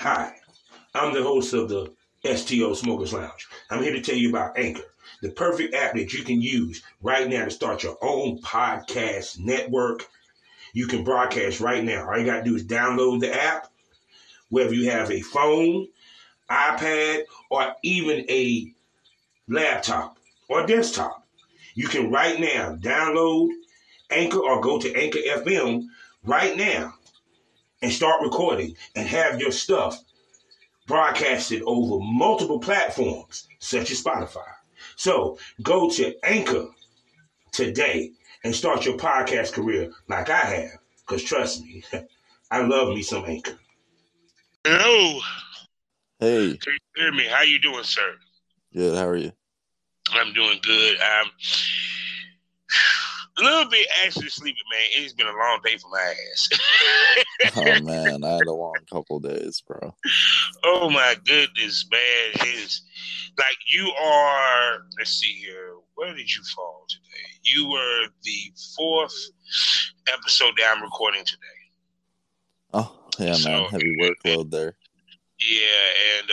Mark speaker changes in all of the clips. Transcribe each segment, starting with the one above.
Speaker 1: Hi, I'm the host of the STO Smokers Lounge. I'm here to tell you about Anchor, the perfect app that you can use right now to start your own podcast network. You can broadcast right now. All you got to do is download the app, whether you have a phone, iPad, or even a laptop or desktop. You can right now download Anchor or go to Anchor FM right now and start recording and have your stuff broadcasted over multiple platforms such as Spotify. So go to Anchor today and start your podcast career like I have. Because trust me, I love me some Anchor.
Speaker 2: Hello.
Speaker 3: Hey.
Speaker 2: Can you hear me? How you doing, sir?
Speaker 3: Good. How are you?
Speaker 2: I'm doing good. I'm a little bit actually sleepy, man. It's been a long day for my ass.
Speaker 3: Oh, man. I had a long couple days, bro.
Speaker 2: Oh, my goodness, man. It's like you are, let's see here. Where did you fall today? You were the fourth episode that I'm recording today.
Speaker 3: Oh, yeah,
Speaker 2: So,
Speaker 3: man. Heavy workload there.
Speaker 2: Yeah, and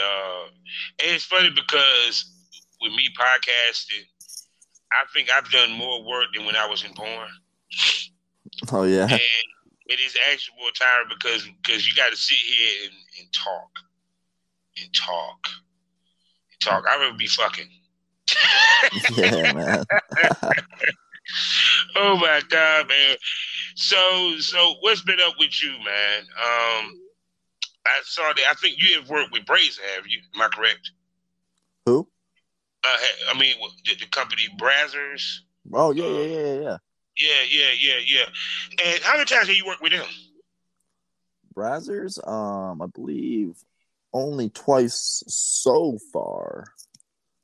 Speaker 2: it's funny because with me podcasting, I think I've done more work than when I was in porn.
Speaker 3: Oh, yeah?
Speaker 2: And it is actually more tiring because you got to sit here and talk. And talk. And talk. I'd rather be fucking.
Speaker 3: Yeah, man.
Speaker 2: Oh, my God, man. So what's been up with you, man? I saw that. I think you have worked with Brazen, have you? Am I correct?
Speaker 3: Who?
Speaker 2: I mean, the company Brazzers.
Speaker 3: Oh, yeah.
Speaker 2: Yeah. And how many times have you worked with them?
Speaker 3: Brazzers, I believe only twice so far.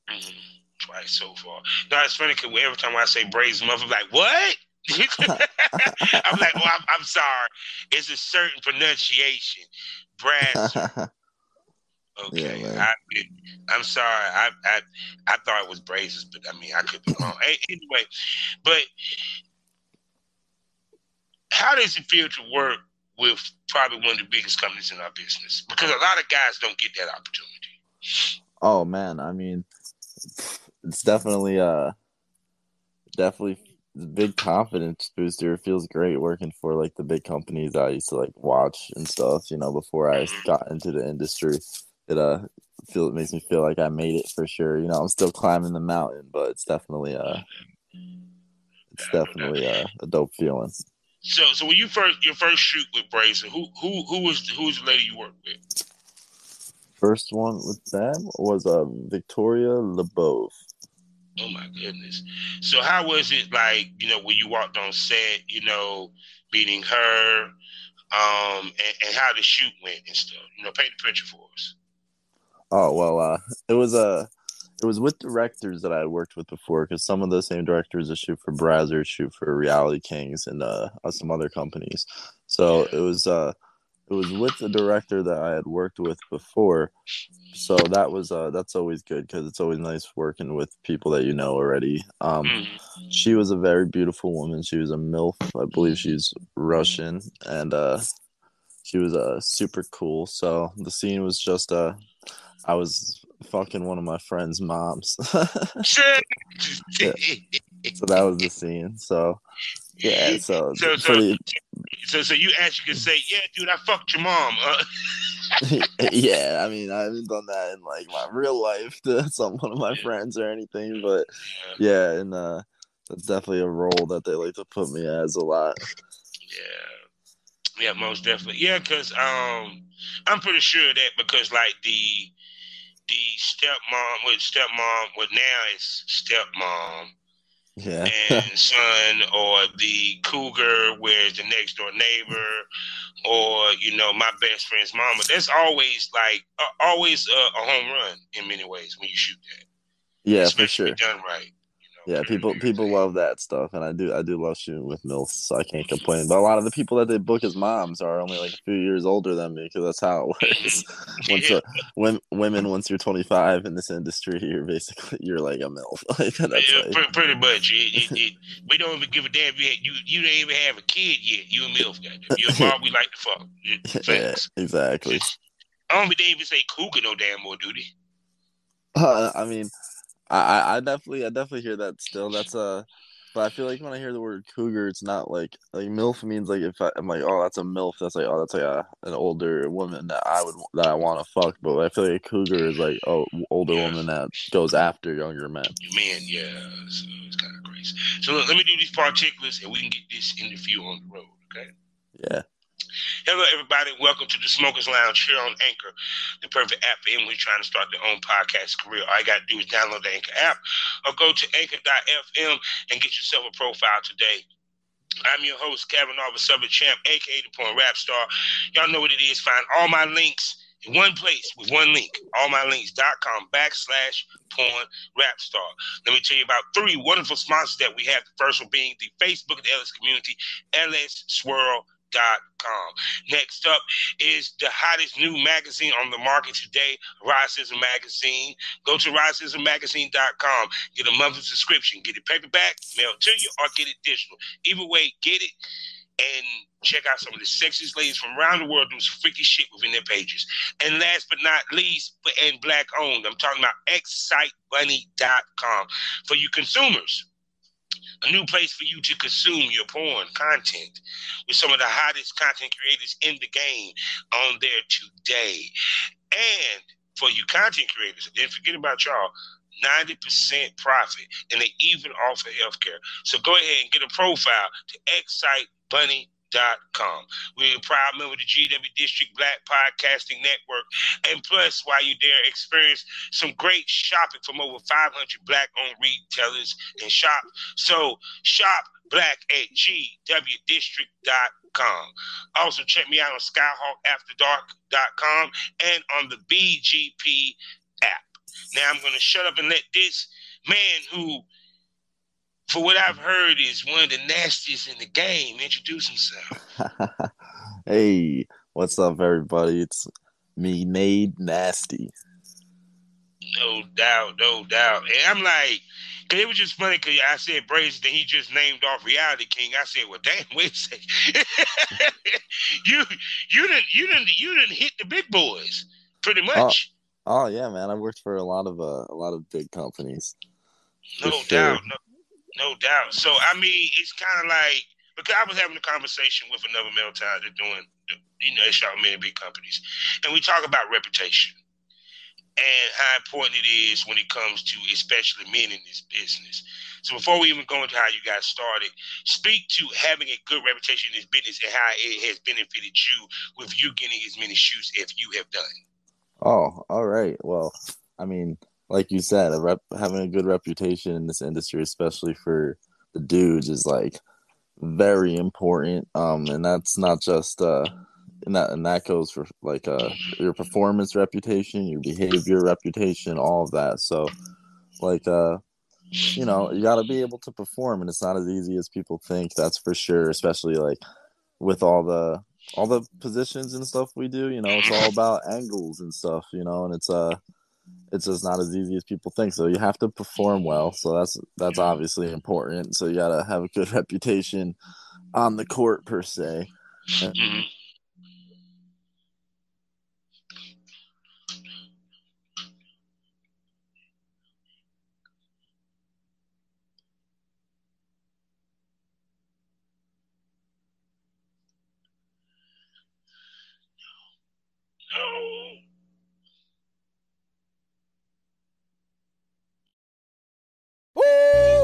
Speaker 2: Mm-hmm. Twice so far. No, it's funny because every time I say Brazen, I'm like, what? I'm like, oh, I'm sorry. It's a certain pronunciation. Brazzer. Okay,
Speaker 3: yeah,
Speaker 2: I'm sorry. I thought it was Brazers, but I mean I could be wrong. Anyway, but how does it feel to work with probably one of the biggest companies in our business? Because a lot of guys don't get that opportunity.
Speaker 3: Oh, man. I mean, it's definitely a big confidence booster. It feels great working for like the big companies that I used to like watch and stuff, before I got into the industry. It makes me feel like I made it for sure. I'm still climbing the mountain, but it's definitely a dope feeling.
Speaker 2: So when your first shoot with Brazen, who was the lady you worked with?
Speaker 3: First one with them was Victoria LeBeau.
Speaker 2: Oh my goodness! So how was it like? When you walked on set, meeting her, and how the shoot went and stuff. Paint the picture for us.
Speaker 3: Oh well, it was with directors that I had worked with before, because some of the same directors that shoot for Brazzers shoot for Reality Kings and some other companies. So it was with the director that I had worked with before. So that's always good, because it's always nice working with people that you know already. She was a very beautiful woman. She was a MILF. I believe she's Russian, and she was super cool. So the scene was just I was fucking one of my friend's moms. Yeah. So that was the scene. So yeah,
Speaker 2: so
Speaker 3: pretty.
Speaker 2: So you actually could say, yeah, dude, I fucked your mom.
Speaker 3: Yeah, I mean, I haven't done that in like my real life to one of my friends or anything, but yeah, and that's definitely a role that they like to put me as a lot.
Speaker 2: Yeah, most definitely. Yeah, because I'm pretty sure that because like the stepmom, what now is stepmom.
Speaker 3: Yeah.
Speaker 2: And son, or the cougar, where the next door neighbor, or my best friend's mama. That's always like always a home run in many ways when you shoot that.
Speaker 3: Yeah,
Speaker 2: especially
Speaker 3: for sure.
Speaker 2: Done right.
Speaker 3: Yeah, people love that stuff, and I do love shooting with MILFs, so I can't complain. But a lot of the people that they book as moms are only like a few years older than me, because that's how it works. Once you're 25 in this industry, you're like a MILF.
Speaker 2: Pretty much. We don't even give a damn. You don't even have a kid yet. You a MILF, goddamn. You a mom. We like to fuck.
Speaker 3: Yeah, exactly.
Speaker 2: I don't think they even say cougar no damn more, do they?
Speaker 3: I mean, I definitely hear that still. But I feel like when I hear the word cougar, it's not like MILF means like I'm like, oh, that's a MILF. That's like, oh, that's like an older woman that I want to fuck. But I feel like a cougar is like, oh, older woman that goes after younger men.
Speaker 2: Man, yeah. So it's kind of crazy. So look, let me do these particulars, and we can get this interview on the road. Okay.
Speaker 3: Yeah.
Speaker 2: Hello, everybody. Welcome to the Smokers Lounge here on Anchor, the perfect app for anyone who's trying to start their own podcast career. All you got to do is download the Anchor app or go to anchor.fm and get yourself a profile today. I'm your host, Kevin Arthur, Southern Champ, a.k.a. the Porn Rap Star. Y'all know what it is. Find all my links in one place with one link, allmylinks.com/porn rap star. Let me tell you about 3 wonderful sponsors that we have. The first one being the Facebook of the LS community, LSSwirl.com. Next up is the hottest new magazine on the market today, Racism Magazine. Go to racismmagazine.com. Get a monthly subscription. Get it paperback, mail it to you, or get it digital. Either way, get it and check out some of the sexiest ladies from around the world doing some freaky shit within their pages. And last but not least, and black owned, I'm talking about excitebunny.com for you consumers. A new place for you to consume your porn content with some of the hottest content creators in the game on there today. And for you content creators, didn't forget about y'all, 90% profit, and they even offer healthcare. So go ahead and get a profile to excitebunny.com. We're a proud member of the GW District Black Podcasting Network. And plus, while you're there, experience some great shopping from over 500 Black-owned retailers and shops. So shop black at gwdistrict.com. Also, check me out on skyhawkafterdark.com and on the BGP app. Now, I'm going to shut up and let this man who, for what I've heard, is one of the nastiest in the game, introduce himself.
Speaker 3: Hey, what's up, everybody? It's me, Nade Nasty.
Speaker 2: No doubt. And I'm like, cause it was just funny because I said Brazy, then he just named off Reality King. I said, well, damn, wait a second. you didn't hit the big boys pretty much.
Speaker 3: Oh yeah, man. I worked for a lot of big companies.
Speaker 2: No doubt. So I mean, it's kind of like, because I was having a conversation with another male talent that's doing, they shot many big companies, and we talk about reputation and how important it is when it comes to especially men in this business. So before we even go into how you got started, speak to having a good reputation in this business and how it has benefited you with you getting as many shoots as you have done.
Speaker 3: Oh, all right. Well, I mean, like you said, having a good reputation in this industry, especially for the dudes, is like very important. And that's not just and that goes for like your performance reputation, your behavior reputation, all of that. So, like you got to be able to perform, and it's not as easy as people think. That's for sure. Especially like with all the positions and stuff we do, it's all about angles and stuff, and it's just not as easy as people think. So you have to perform well. So that's obviously important. So you gotta have a good reputation on the court per se.
Speaker 2: Mm-hmm.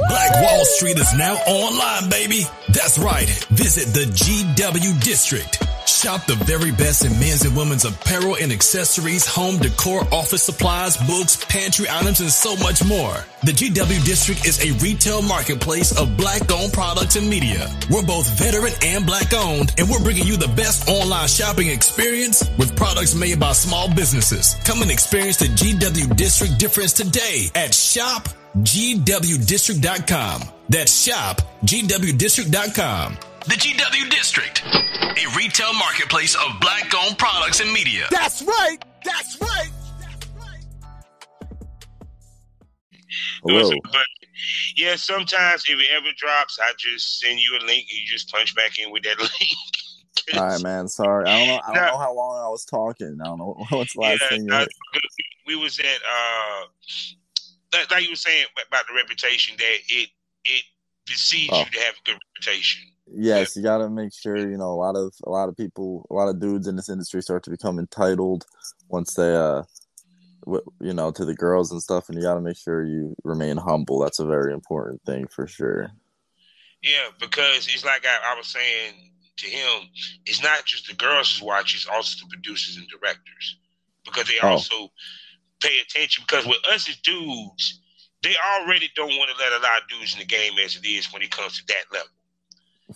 Speaker 4: Black Wall Street is now online, baby. That's right. Visit the GW District. Shop the very best in men's and women's apparel and accessories, home decor, office supplies, books, pantry items, and so much more. The GW District is a retail marketplace of Black-owned products and media. We're both veteran and Black-owned, and we're bringing you the best online shopping experience with products made by small businesses. Come and experience the GW District difference today at shopgwdistrict.com. That's shopgwdistrict.com. The GW District, a retail marketplace of Black-owned products and media.
Speaker 5: That's right.
Speaker 3: Hello.
Speaker 2: But yeah, sometimes if it ever drops, I just send you a link and you just punch back in with that link.
Speaker 3: All right, man. Sorry, I don't know. I don't
Speaker 2: Now,
Speaker 3: know how long I was talking. I don't know what's the
Speaker 2: yeah,
Speaker 3: last thing you heard.
Speaker 2: we was at like you were saying about the reputation that it precedes
Speaker 3: Oh,
Speaker 2: you to have a good reputation.
Speaker 3: yes, you got to make sure a lot of people, a lot of dudes in this industry start to become entitled once they to the girls and stuff, and you got to make sure you remain humble. That's a very important thing for sure.
Speaker 2: Yeah, because it's like I was saying to him, it's not just the girls who watch, it's also the producers and directors. Because they
Speaker 3: Oh,
Speaker 2: also pay attention. Because with us as dudes, they already don't want to let a lot of dudes in the game as it is when it comes to that level.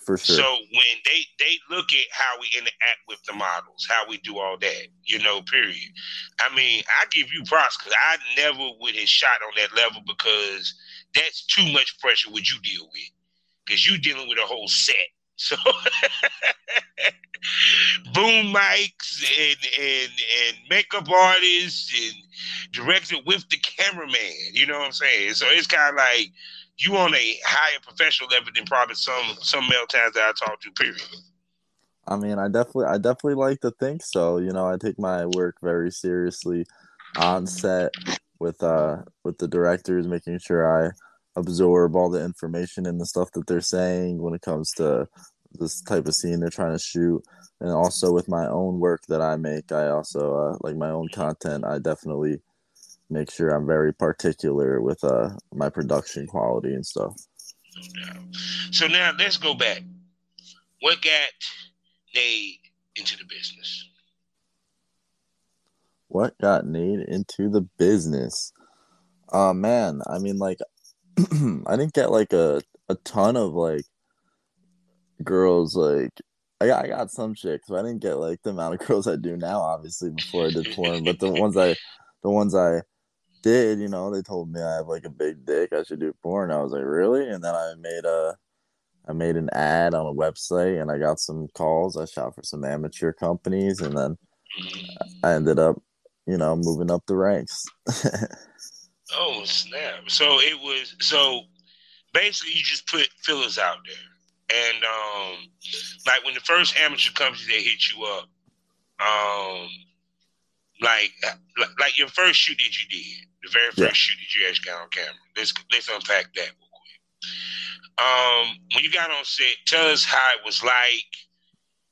Speaker 3: for
Speaker 2: So
Speaker 3: sure.
Speaker 2: when they look at how we interact with the models, how we do all that, period. I mean, I give you props because I never would have shot on that level because that's too much pressure what you deal with. Because you dealing with a whole set. So boom mics and makeup artists and directed with the cameraman. You know what I'm saying? So it's kind of like you on a higher professional level than probably some male talents that I talk to. Period.
Speaker 3: I mean, I definitely like to think so. I take my work very seriously on set with the directors, making sure I absorb all the information and the stuff that they're saying when it comes to this type of scene they're trying to shoot. And also with my own work that I make, I also like my own content. I definitely make sure I'm very particular with my production quality and stuff.
Speaker 2: So now let's go back. What got Nate into the business?
Speaker 3: What got Nate into the business? Man, I mean, like, I didn't get like a ton of like girls. Like, I got some chicks, but I didn't get like the amount of girls I do now. Obviously, before I did porn, but the ones I did, they told me I have like a big dick. I should do porn. I was like, really? And then I made an ad on a website, and I got some calls. I shot for some amateur companies, and then I ended up, moving up the ranks.
Speaker 2: Oh snap! So basically you just put fillers out there, and like when the first amateur company that hit you up, like your first shoot that you did, the very
Speaker 3: Yeah.
Speaker 2: first shoot that you actually got on camera. Let's unpack that real quick. When you got on set, tell us how it was like,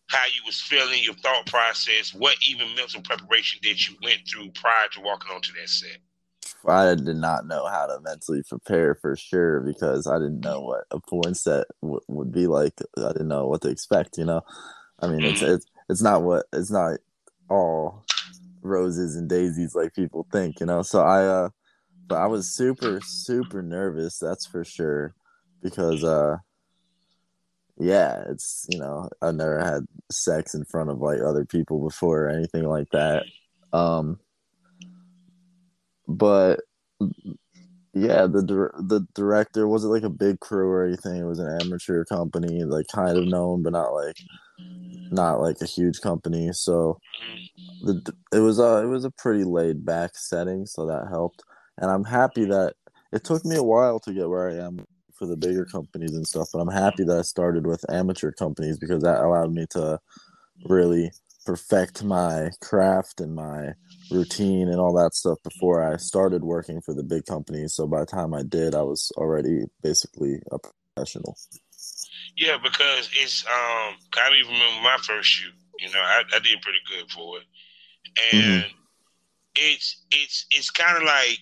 Speaker 2: how you was feeling, your thought process, what even mental preparation that you went through prior to walking onto that set.
Speaker 3: I did not know how to mentally prepare for sure because I didn't know what a porn set would be like. I didn't know what to expect. I mean, it's not all roses and daisies like people think. So but I was super nervous. That's for sure because yeah, it's I've never had sex in front of like other people before or anything like that. But yeah, the director wasn't like a big crew or anything. It was an amateur company, like kind of known, but not like a huge company. So it was a pretty laid back setting, so that helped. And I'm happy that it took me a while to get where I am for the bigger companies and stuff, but I'm happy that I started with amateur companies because that allowed me to really perfect my craft and my routine and all that stuff before I started working for the big companies. So by the time I did, I was already basically a professional.
Speaker 2: Yeah, because it's I even remember my first shoot. I did pretty good for it, and it's kind of like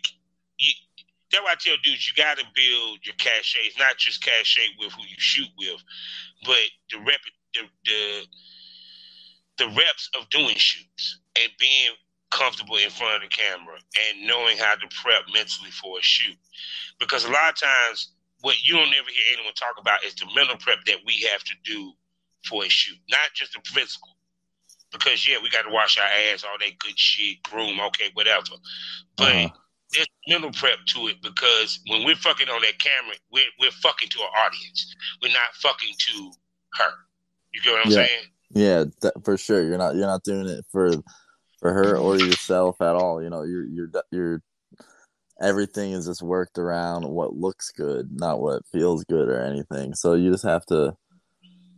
Speaker 2: that's why I tell dudes you got to build your cachet. It's not just cachet with who you shoot with, but the reps of doing shoots and being comfortable in front of the camera and knowing how to prep mentally for a shoot. Because a lot of times, what you don't ever hear anyone talk about is the mental prep that we have to do for a shoot, not just the physical. Because, yeah, we got to wash our ass, all that good shit, groom, okay, whatever. But there's mental prep to it because when we're fucking on that camera, we're fucking to our audience. We're not fucking to her. You get what I'm saying?
Speaker 3: Yeah, for sure. You're not doing it for her or yourself at all. You're everything is just worked around what looks good, not what feels good or anything. So you just have to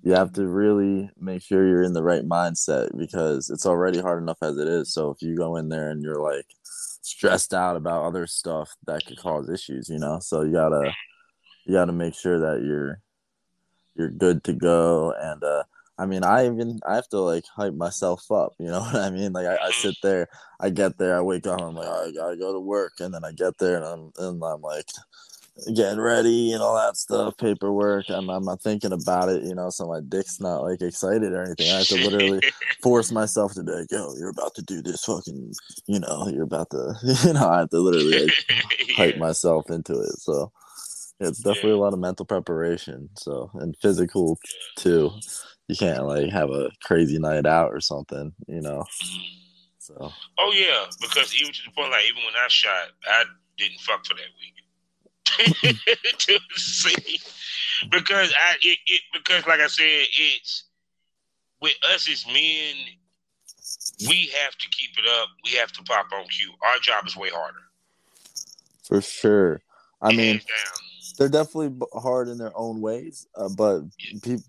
Speaker 3: you have to really make sure you're in the right mindset because it's already hard enough as it is. So if you go in there and you're like stressed out about other stuff, that could cause issues, you know. So you gotta make sure that you're good to go. And I mean, I have to like hype myself up. You know what I mean? Like I sit there, I get there, I wake up, I'm like, oh, I gotta go to work, and then I get there and I'm like getting ready and all that stuff, paperwork. I'm not thinking about it, you know, so my dick's not like excited or anything. I have to literally force myself to be like, yo, you're about to do this fucking, you know, you're about to, you know, I have to literally like hype myself into it. So it's definitely a lot of mental preparation. So, and physical too. You can't like have a crazy night out or something, you know. So.
Speaker 2: Oh yeah, because even to the point, like even when I shot, I didn't fuck for that week. To see, because because like I said, it's with us as men, we have to keep it up. We have to pop on cue. Our job is way harder.
Speaker 3: For sure. I mean,
Speaker 2: Hands down.
Speaker 3: they're definitely hard in their own ways, but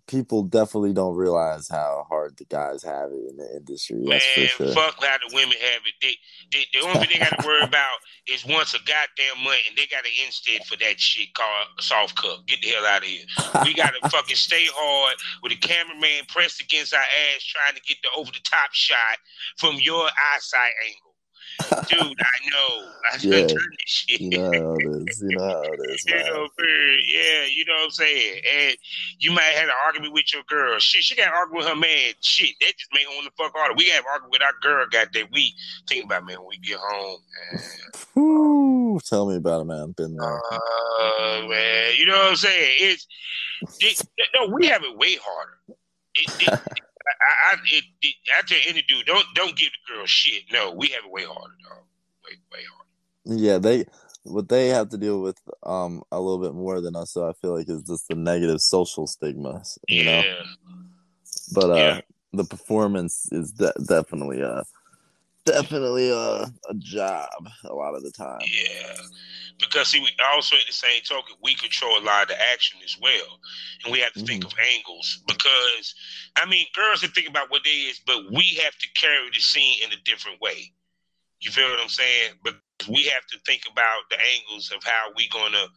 Speaker 3: people definitely don't realize how hard the guys have it in the industry. That's for
Speaker 2: Man,
Speaker 3: sure.
Speaker 2: fuck how the women have it. The only thing they got to worry about is once a goddamn month, and they got an instead for that shit called soft cup. Get the hell out of here. We got to fucking stay hard with the cameraman pressed against our ass trying to get the over-the-top shot from your eyesight angle. Dude, I know. I done
Speaker 3: Yeah.
Speaker 2: done this shit.
Speaker 3: You know how it is. You know how it is,
Speaker 2: You
Speaker 3: man.
Speaker 2: know, yeah, you know what I'm saying? And you might have an argument with your girl. Shit, she got to argue with her man. Shit, that just make her want to fuck harder. We got to argue with our girl, goddamn. We think about, man, when we get home.
Speaker 3: Whew, tell me about it, man. Been there.
Speaker 2: Man, you know what I'm saying? No, we have it way harder. I tell any dude, don't give the girl shit. No, we have it way harder, dog. Way harder.
Speaker 3: Yeah, what they have to deal with a little bit more than us, so I feel like is just the negative social stigmas, you know. But the performance is definitely a job a lot of the time.
Speaker 2: Yeah, because see, we also at the same token, we control a lot of the action as well, and we have to think of angles. Because I mean, girls can think about what they is, but we have to carry the scene in a different way. You feel what I'm saying? But we have to think about the angles of how we gonna.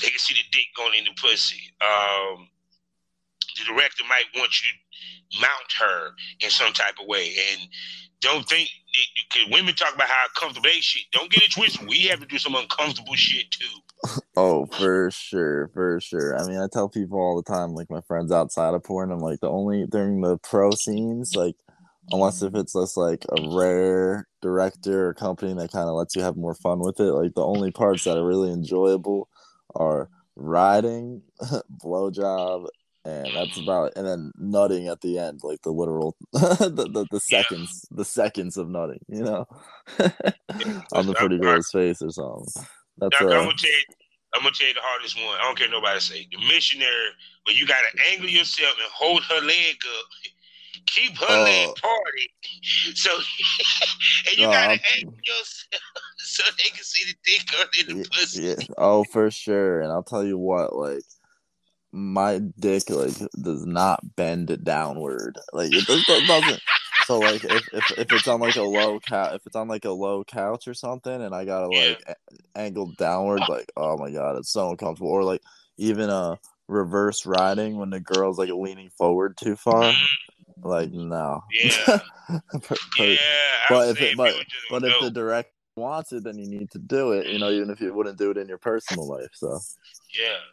Speaker 2: They can see the dick going in the pussy. The director might want you to mount her in some type of way, and don't think because women talk about how comfortable they shit. Don't get it twisted. We have to do some uncomfortable shit too.
Speaker 3: Oh, for sure. I mean, I tell people all the time, like my friends outside of porn, I'm like the only during the pro scenes, like unless if it's just like a rare director or company that kind of lets you have more fun with it, like the only parts that are really enjoyable are riding, blowjob, and that's about, and then nutting at the end, like the literal the seconds of nutting, you know, on the pretty girl's face or something. That's
Speaker 2: I'm gonna tell you the hardest one. I don't care what nobody say. The missionary, where you gotta angle yourself and hold her leg up, keep her leg parted, so and you gotta angle yourself so they can see the dick going in the pussy.
Speaker 3: Yeah. Oh, for sure. And I'll tell you what, like, my dick like does not bend downward, like it doesn't. So like if it's on like a low couch or something, and I gotta like angle downward, like oh my god, it's so uncomfortable. Or like even reverse riding when the girl's like leaning forward too far, like no. But if the director wants it, then you need to do it, you know, even if you wouldn't do it in your personal life. So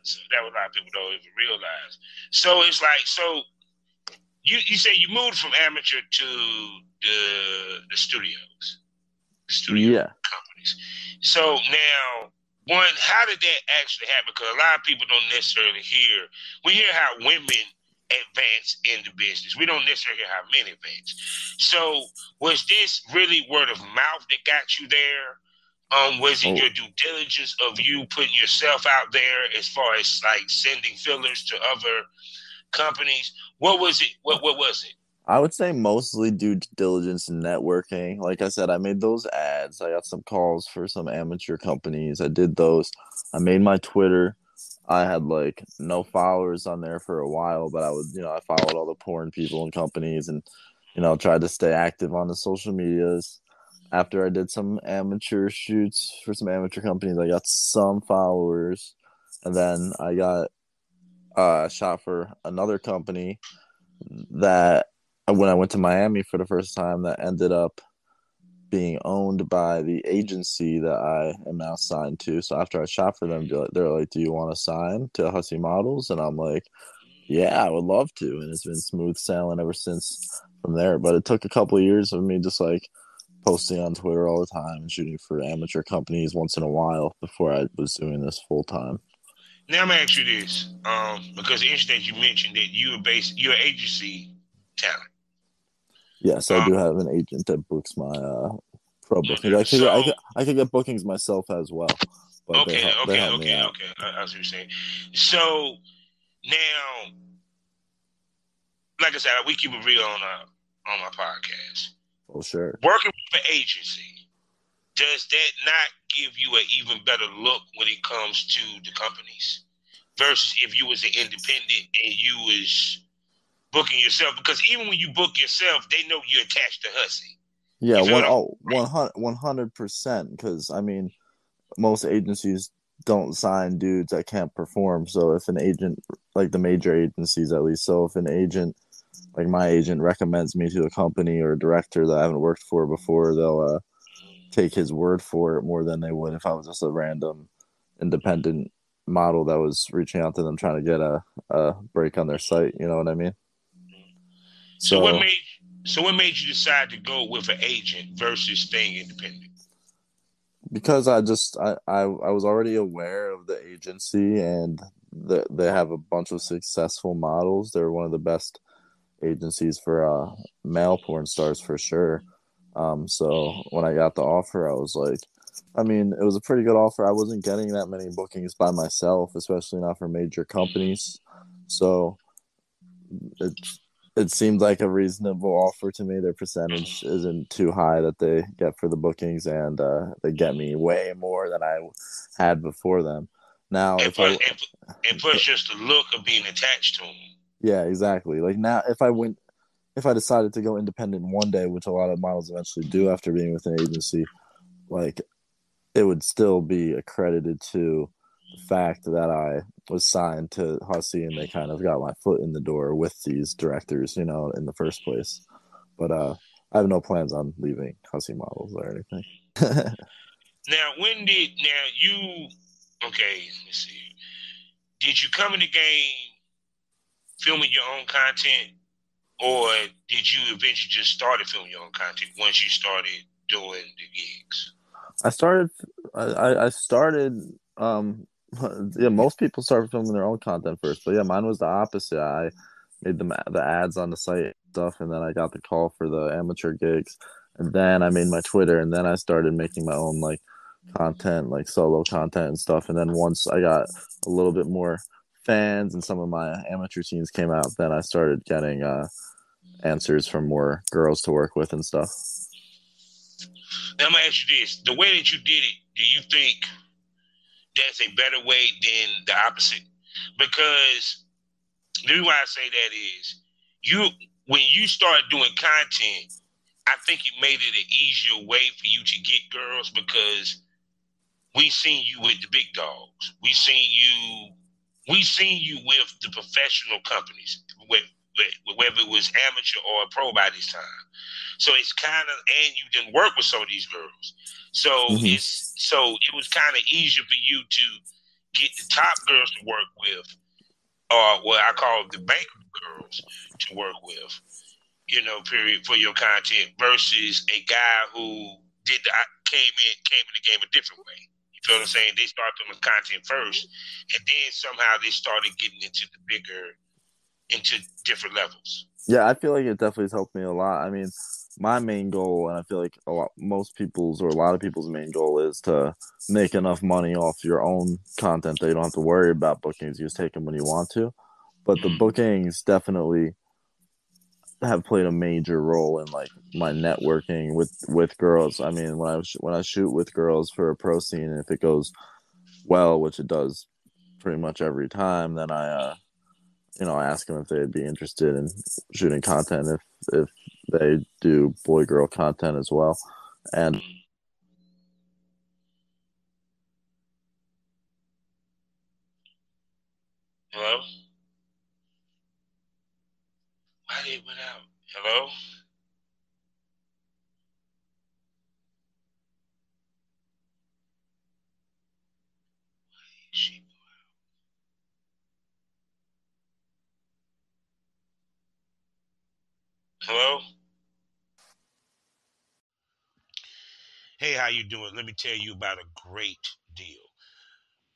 Speaker 2: so that was a lot of people don't even realize. So it's like, so you say you moved from amateur to the studios, companies. So now, one, how did that actually happen? Because a lot of people don't necessarily hear. We hear how women advance in the business. We don't necessarily hear how men advance. So was this really word of mouth that got you there? Was it your due diligence of you putting yourself out there as far as like sending fillers to other companies? What was it? What was it?
Speaker 3: I would say mostly due diligence and networking. Like I said, I made those ads. I got some calls for some amateur companies. I did those. I made my Twitter. I had like no followers on there for a while, but I would, I followed all the porn people and companies and, tried to stay active on the social medias. After I did some amateur shoots for some amateur companies, I got some followers. And then I got a shot for another company that when I went to Miami for the first time, that ended up being owned by the agency that I am now signed to. So after I shot for them, they're like, "Do you want to sign to Hussy Models?" And I'm like, "Yeah, I would love to." And it's been smooth sailing ever since from there. But it took a couple of years of me just like posting on Twitter all the time and shooting for amateur companies once in a while before I was doing this full time.
Speaker 2: Now I'm gonna ask you this, because it's interesting you mentioned that you're an agency talent.
Speaker 3: Yes, I do have an agent that books my pro bookings. I could get bookings myself as well. But
Speaker 2: okay.
Speaker 3: I see
Speaker 2: what you're saying. So now, like I said, we keep it real on my podcast.
Speaker 3: Oh, sure.
Speaker 2: Working with an agency, does that not give you an even better look when it comes to the companies versus if you was an independent and you was booking yourself? Because even when you book yourself, they know you're attached to Hussy.
Speaker 3: Yeah, 100%. Because I mean, most agencies don't sign dudes that can't perform. So if an agent, like the major agencies at least, so if an agent, like my agent, recommends me to a company or a director that I haven't worked for before, they'll take his word for it more than they would if I was just a random independent model that was reaching out to them trying to get a break on their site. You know what I mean?
Speaker 2: So what made you decide to go with an agent versus staying independent?
Speaker 3: Because I was already aware of the agency and they have a bunch of successful models. They're one of the best agencies for male porn stars for sure. So when I got the offer, I was like, I mean, it was a pretty good offer. I wasn't getting that many bookings by myself, especially not for major companies. So it seemed like a reasonable offer to me. Their percentage isn't too high that they get for the bookings, and they get me way more than I had before them. Now,
Speaker 2: and plus just the look of being attached to them.
Speaker 3: Yeah, exactly. Like now, if I decided to go independent one day, which a lot of models eventually do after being with an agency, like it would still be accredited to the fact that I was signed to Hussy and they kind of got my foot in the door with these directors, in the first place. But I have no plans on leaving Hussy Models or anything.
Speaker 2: Now, let's see. Did you come in the game filming your own content, or did you eventually just started filming your own content once you started doing the gigs?
Speaker 3: I started. Yeah, most people start filming their own content first, but yeah, mine was the opposite. I made the ads on the site and stuff, and then I got the call for the amateur gigs, and then I made my Twitter, and then I started making my own like content, like solo content and stuff. And then once I got a little bit more fans and some of my amateur scenes came out, then I started getting answers from more girls to work with and stuff.
Speaker 2: Now I'm gonna ask you this: the way that you did it, do you think that's a better way than the opposite? Because the reason why I say that is when you start doing content, I think it made it an easier way for you to get girls because we seen you with the big dogs. We seen you with the professional companies, whether it was amateur or pro by this time. So it's and you didn't work with some of these girls. So it was kind of easier for you to get the top girls to work with, or what I call the bank girls to work with, period, for your content versus a guy who came in the game a different way. You feel what I'm saying? They started filming content first, and then somehow they started getting into different levels.
Speaker 3: Yeah, I feel like it definitely has helped me a lot. I mean, my main goal, and I feel like a lot of people's main goal is to make enough money off your own content that you don't have to worry about bookings. You just take them when you want to. But the bookings definitely have played a major role in like my networking with girls. I mean, when I shoot with girls for a pro scene, if it goes well, which it does pretty much every time, then I ask them if they'd be interested in shooting content if they do boy girl content as well. And
Speaker 2: Hello? Why did it went out? Hello? She Hello? Hey, how you doing? Let me tell you about a great deal.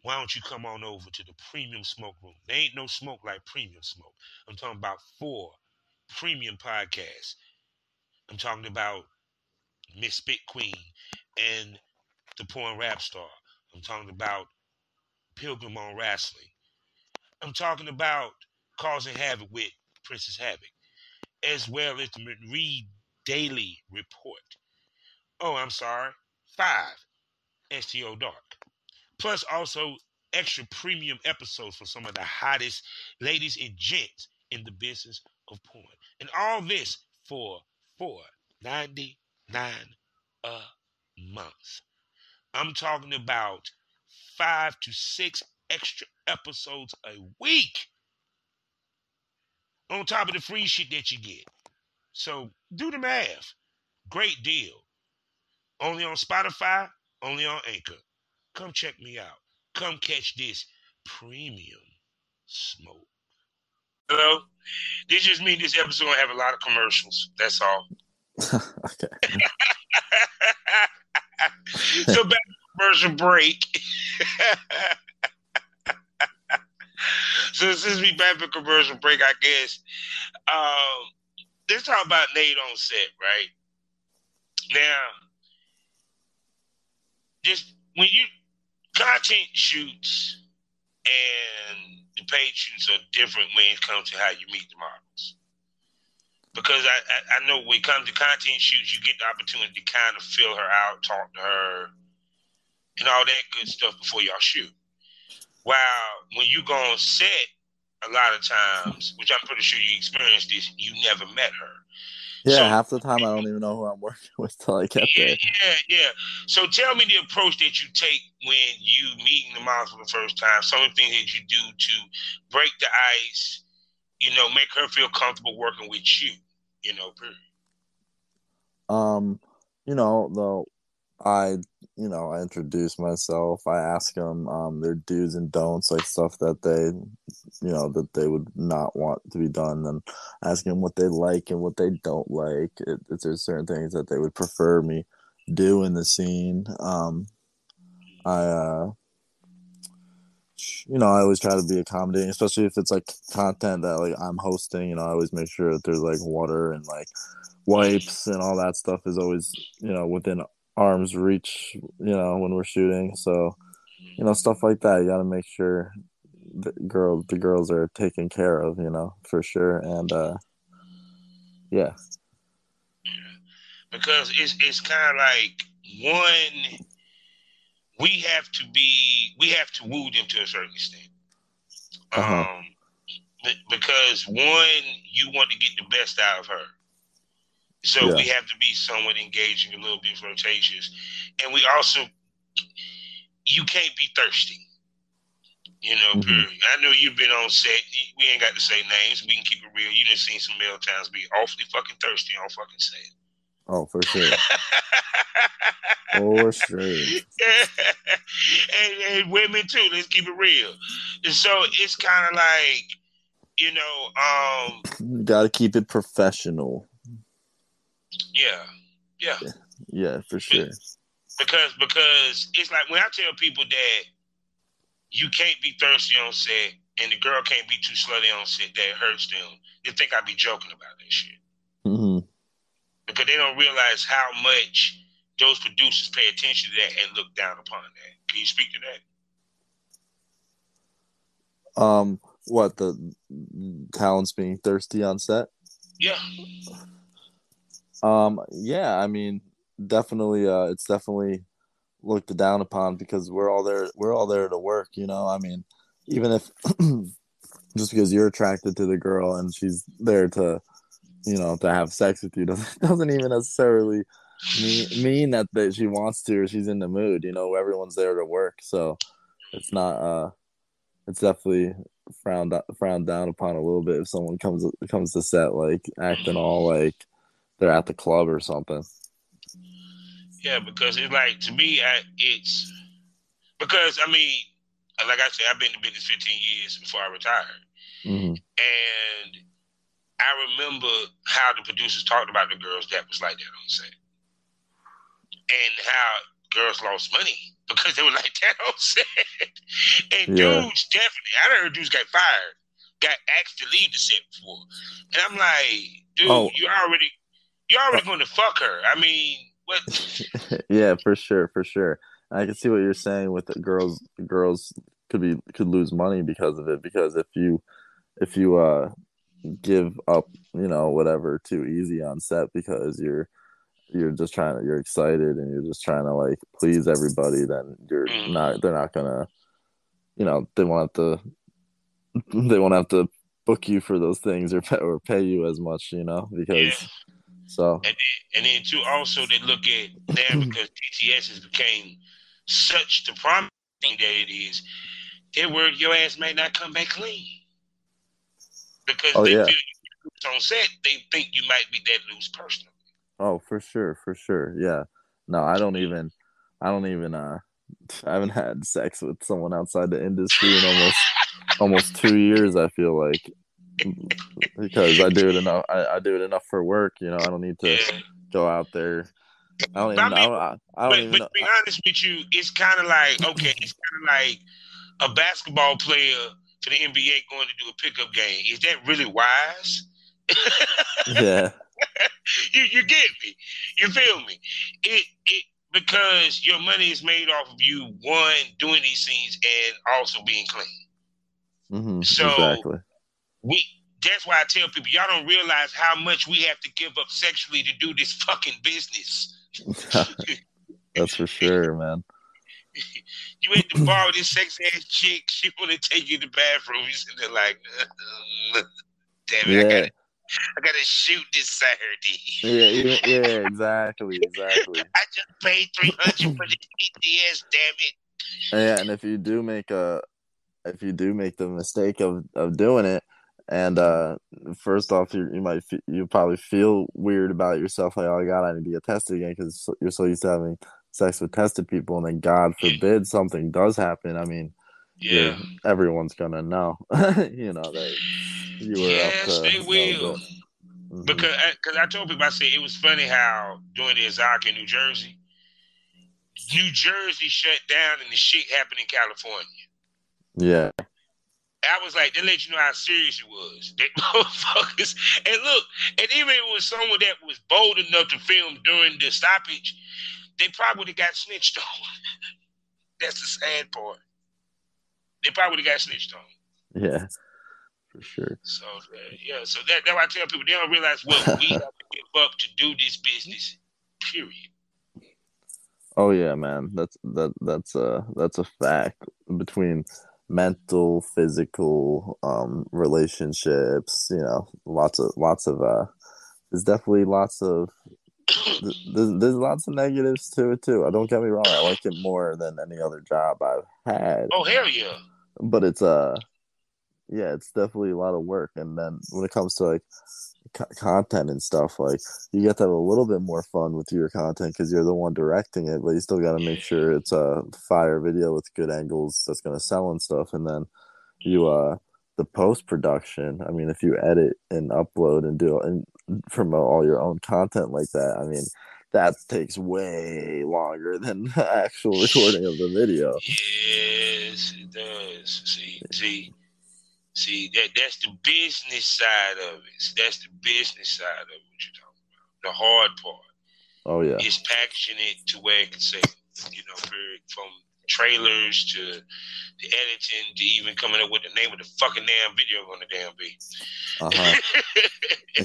Speaker 2: Why don't you come on over to the Premium Smoke Room? There ain't no smoke like Premium Smoke. I'm talking about 4 premium podcasts. I'm talking about Miss Spit Queen and the Porn Rap Star. I'm talking about Pilgrim on Wrestling. I'm talking about Causing Havoc with Princess Havoc, as well as the Reed Daily Report. Oh, I'm sorry, 5 STO Dark. Plus also extra premium episodes for some of the hottest ladies and gents in the business of porn. And all this for $4.99 a month. I'm talking about 5 to 6 extra episodes a week on top of the free shit that you get. So do the math. Great deal. Only on Spotify, only on Anchor. Come check me out. Come catch this premium smoke. Hello? This just means this episode will have a lot of commercials. That's all.
Speaker 3: okay.
Speaker 2: So back to commercial break. So since we back to commercial break, I guess let's talk about Nate on set, right? Now, just when you content shoots and the paid shoots are different when it comes to how you meet the models. Because I know when it comes to content shoots, you get the opportunity to kind of feel her out, talk to her, and all that good stuff before y'all shoot. While when you go on set, a lot of times, which I'm pretty sure you experienced this, you never met her.
Speaker 3: Yeah,
Speaker 2: So,
Speaker 3: half the time I don't even know who I'm working with till I get there.
Speaker 2: Yeah. So tell me the approach that you take when you meeting the models for the first time. Some of the things that you do to break the ice, make her feel comfortable working with you, period.
Speaker 3: Though I introduce myself. I ask them their do's and don'ts, like stuff that they would not want to be done, and ask them what they like and what they don't like. If there's certain things that they would prefer me do in the scene. I always try to be accommodating, especially if it's like content that like I'm hosting. I always make sure that there's like water and like wipes and all that stuff is always within arm's reach, when we're shooting. So, stuff like that. You got to make sure the girls are taken care of, for sure. And yeah.
Speaker 2: Because it's kind of like one, we have to woo them to a certain extent. Because one, you want to get the best out of her. So we have to be somewhat engaging, a little bit flirtatious. And we also, you can't be thirsty. Period. I know you've been on set. We ain't got to say names. We can keep it real. You done seen some male towns be awfully fucking thirsty on fucking set.
Speaker 3: Oh, for sure. For sure.
Speaker 2: And women too. Let's keep it real. And so it's kind of like, you
Speaker 3: got to keep it professional.
Speaker 2: Yeah,
Speaker 3: for sure.
Speaker 2: Because it's like when I tell people that you can't be thirsty on set and the girl can't be too slutty on set, that hurts them. They think I be joking about that shit.
Speaker 3: Mm-hmm.
Speaker 2: Because they don't realize how much those producers pay attention to that and look down upon that. Can you speak to
Speaker 3: that? What, the talents being thirsty on set?
Speaker 2: Yeah.
Speaker 3: Yeah, I mean, definitely, it's definitely looked down upon because we're all there to work, I mean, even if just because you're attracted to the girl and she's there to, to have sex with you doesn't even necessarily mean that she wants to or she's in the mood. Everyone's there to work, so it's not. It's definitely frowned down upon a little bit if someone comes to set like acting all like they're at the club or something.
Speaker 2: Yeah, because it's like, to me, it's because, I mean, like I said, I've been in the business 15 years before I retired.
Speaker 3: Mm-hmm.
Speaker 2: And I remember how the producers talked about the girls that was like that on set. And how girls lost money because they were like that on set. And dudes, definitely, I heard dudes got fired, got asked to leave the set before. And I'm like, dude, you're already going to fuck her. I mean, what?
Speaker 3: Yeah, for sure. I can see what you're saying with the girls. Girls could lose money because of it. Because if you give up, whatever too easy on set because you're excited and you're just trying to like please everybody, then they're not gonna, they won't have to book you for those things or pay you as much, because so.
Speaker 2: And then too, also they look at now because TTS has became such the prominent thing that it is, they're worried your ass may not come back clean. Because they feel you on set, they think you might be that loose person.
Speaker 3: Oh, for sure. Yeah. No, I haven't had sex with someone outside the industry in almost 2 years, I feel like. Because I do it enough. I do it enough for work, I don't need to go out there. I don't even know.
Speaker 2: But to be honest with you, it's kind of like, it's kind of like a basketball player for the NBA going to do a pickup game. Is that really wise?
Speaker 3: Yeah.
Speaker 2: You get me. You feel me? It because your money is made off of you, one, doing these things and also being clean.
Speaker 3: Mm-hmm,
Speaker 2: so
Speaker 3: exactly.
Speaker 2: That's why I tell people, y'all don't realize how much we have to give up sexually to do this fucking business.
Speaker 3: That's for sure, man.
Speaker 2: You had to borrow this sexy ass chick. She want to take you to the bathroom. You sit there like, damn it, I gotta shoot this Saturday.
Speaker 3: Yeah, exactly.
Speaker 2: I just paid $300 for the BTS, damn it.
Speaker 3: Yeah, and if you do make the mistake of doing it, and first off, you probably feel weird about yourself, like, oh God, I need to get tested again because you're so used to having sex with tested people, and then God forbid something does happen. I mean, everyone's gonna know, that you were up to.
Speaker 2: They will. Mm-hmm. Because I told people, I said it was funny how during the Ozark in New Jersey shut down and the shit happened in California.
Speaker 3: Yeah.
Speaker 2: I was like, they let you know how serious it was. They motherfuckers. And look, and even if it was someone that was bold enough to film during the stoppage, they probably would have got snitched on. That's the sad part. They probably would have got snitched on.
Speaker 3: Yeah, for sure.
Speaker 2: So, so that's why I tell people, they don't realize what we have to give up to do this business, period.
Speaker 3: Oh, yeah, man. That's a fact. Between mental, physical, relationships, lots of there's definitely lots of there's lots of negatives to it too. Don't get me wrong, I like it more than any other job I've had.
Speaker 2: Oh, hell yeah.
Speaker 3: But it's it's definitely a lot of work. And then when it comes to like content and stuff, like you get to have a little bit more fun with your content because you're the one directing it, but you still got to make sure it's a fire video with good angles that's going to sell and stuff. And then the post-production, I mean, if you edit and upload and promote all your own content like that, I mean, that takes way longer than the actual recording of the video.
Speaker 2: Yes, it does. See, that's the business side of it. That's the business side of what you're talking about. The hard part.
Speaker 3: Oh, yeah.
Speaker 2: Is packaging it to where it can say, from trailers to the editing to even coming up with the name of the fucking damn video going to damn be.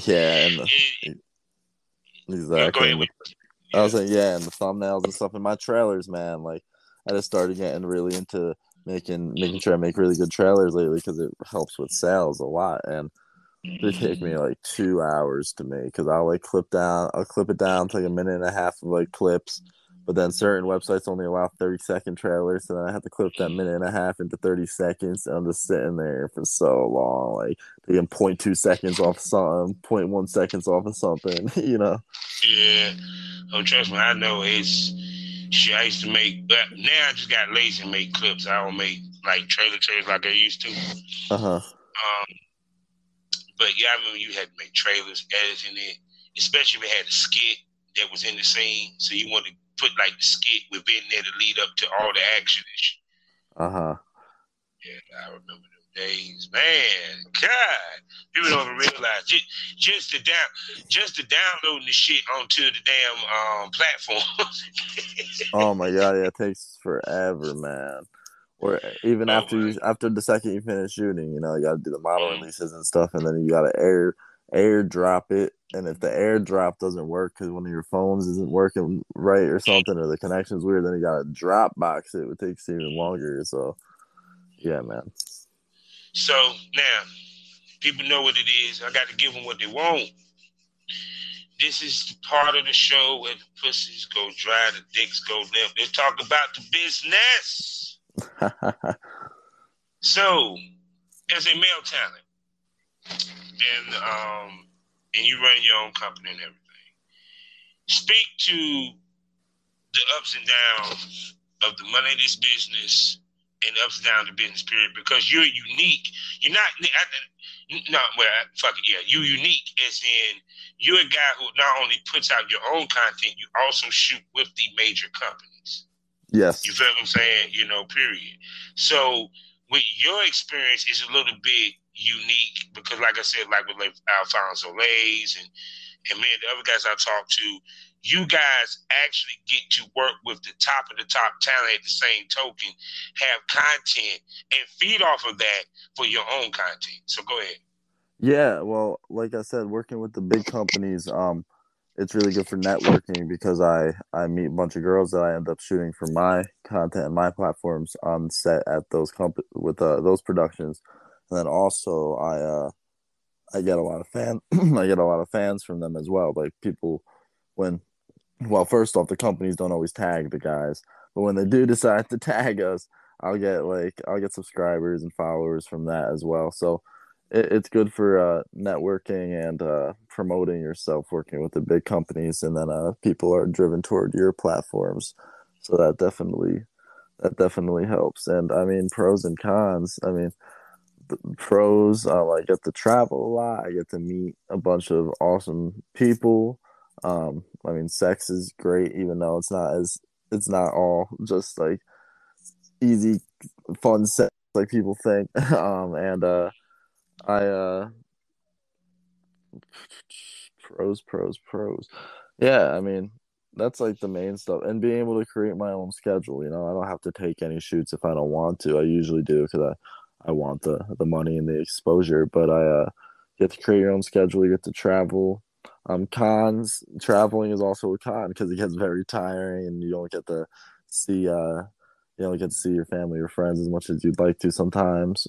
Speaker 3: Yeah, exactly. I was saying, and the thumbnails and stuff in my trailers, man. Like, I just started getting really into making sure I make really good trailers lately because it helps with sales a lot. And they take me like 2 hours to make because I'll clip it down to like a minute and a half of like clips. But then certain websites only allow 30-second trailers, so then I have to clip that minute and a half into 30 seconds. And I'm just sitting there for so long, like taking 0.2 seconds off something, 0.1 seconds off of something,
Speaker 2: Yeah. Oh, trust me, I know it's shit. I used to make, but now I just got lazy and make clips. I don't make like trailers like I used to. But yeah, I remember you had to make trailers, editing it, especially if it had a skit that was in the scene. So you wanted to put like the skit within there to lead up to all the action and shit. Yeah, I remember them days, man. God, people don't even realize just the downloading the shit onto the damn platform.
Speaker 3: Oh my god, yeah, it takes forever, man. Or even after the second you finish shooting, you got to do the model releases and stuff, and then you got to airdrop it. And if the airdrop doesn't work because one of your phones isn't working right or something, or the connection's weird, then you got to Dropbox it. It takes even longer. So, yeah, man.
Speaker 2: So now, people know what it is. I got to give them what they want. This is the part of the show where the pussies go dry, the dicks go limp. They talk about the business. So, as a male talent, and you run your own company and everything, speak to the ups and downs of the money of this business and the ups and downs of the business period, because you're unique. You're not, you're unique as in you're a guy who not only puts out your own content, you also shoot with the major companies.
Speaker 3: Yes.
Speaker 2: You feel what I'm saying? Period. So with your experience is a little bit unique because, like I said, like with Alfonso Lays and many of the other guys I talked to, you guys actually get to work with the top of the top talent at the same token, have content, and feed off of that for your own content. So go ahead.
Speaker 3: Yeah, well, like I said, working with the big companies, it's really good for networking because I meet a bunch of girls that I end up shooting for my content and my platforms on set at those those productions, and then also I get a lot of I get a lot of fans from them as well. Like people first off, the companies don't always tag the guys, but when they do decide to tag us, I'll get subscribers and followers from that as well. So it's good for networking and promoting yourself, working with the big companies, and then people are driven toward your platforms. So that definitely helps. And I mean, pros and cons. I mean, the pros, I get to travel a lot. I get to meet a bunch of awesome people. I mean, sex is great, even though it's not all just like easy, fun sex like people think. Pros. Yeah, I mean, that's like the main stuff. And being able to create my own schedule, I don't have to take any shoots if I don't want to. I usually do because I want the money and the exposure. But I get to create your own schedule. You get to travel. Cons, traveling is also a con because it gets very tiring and you don't get to see your family or friends as much as you'd like to sometimes.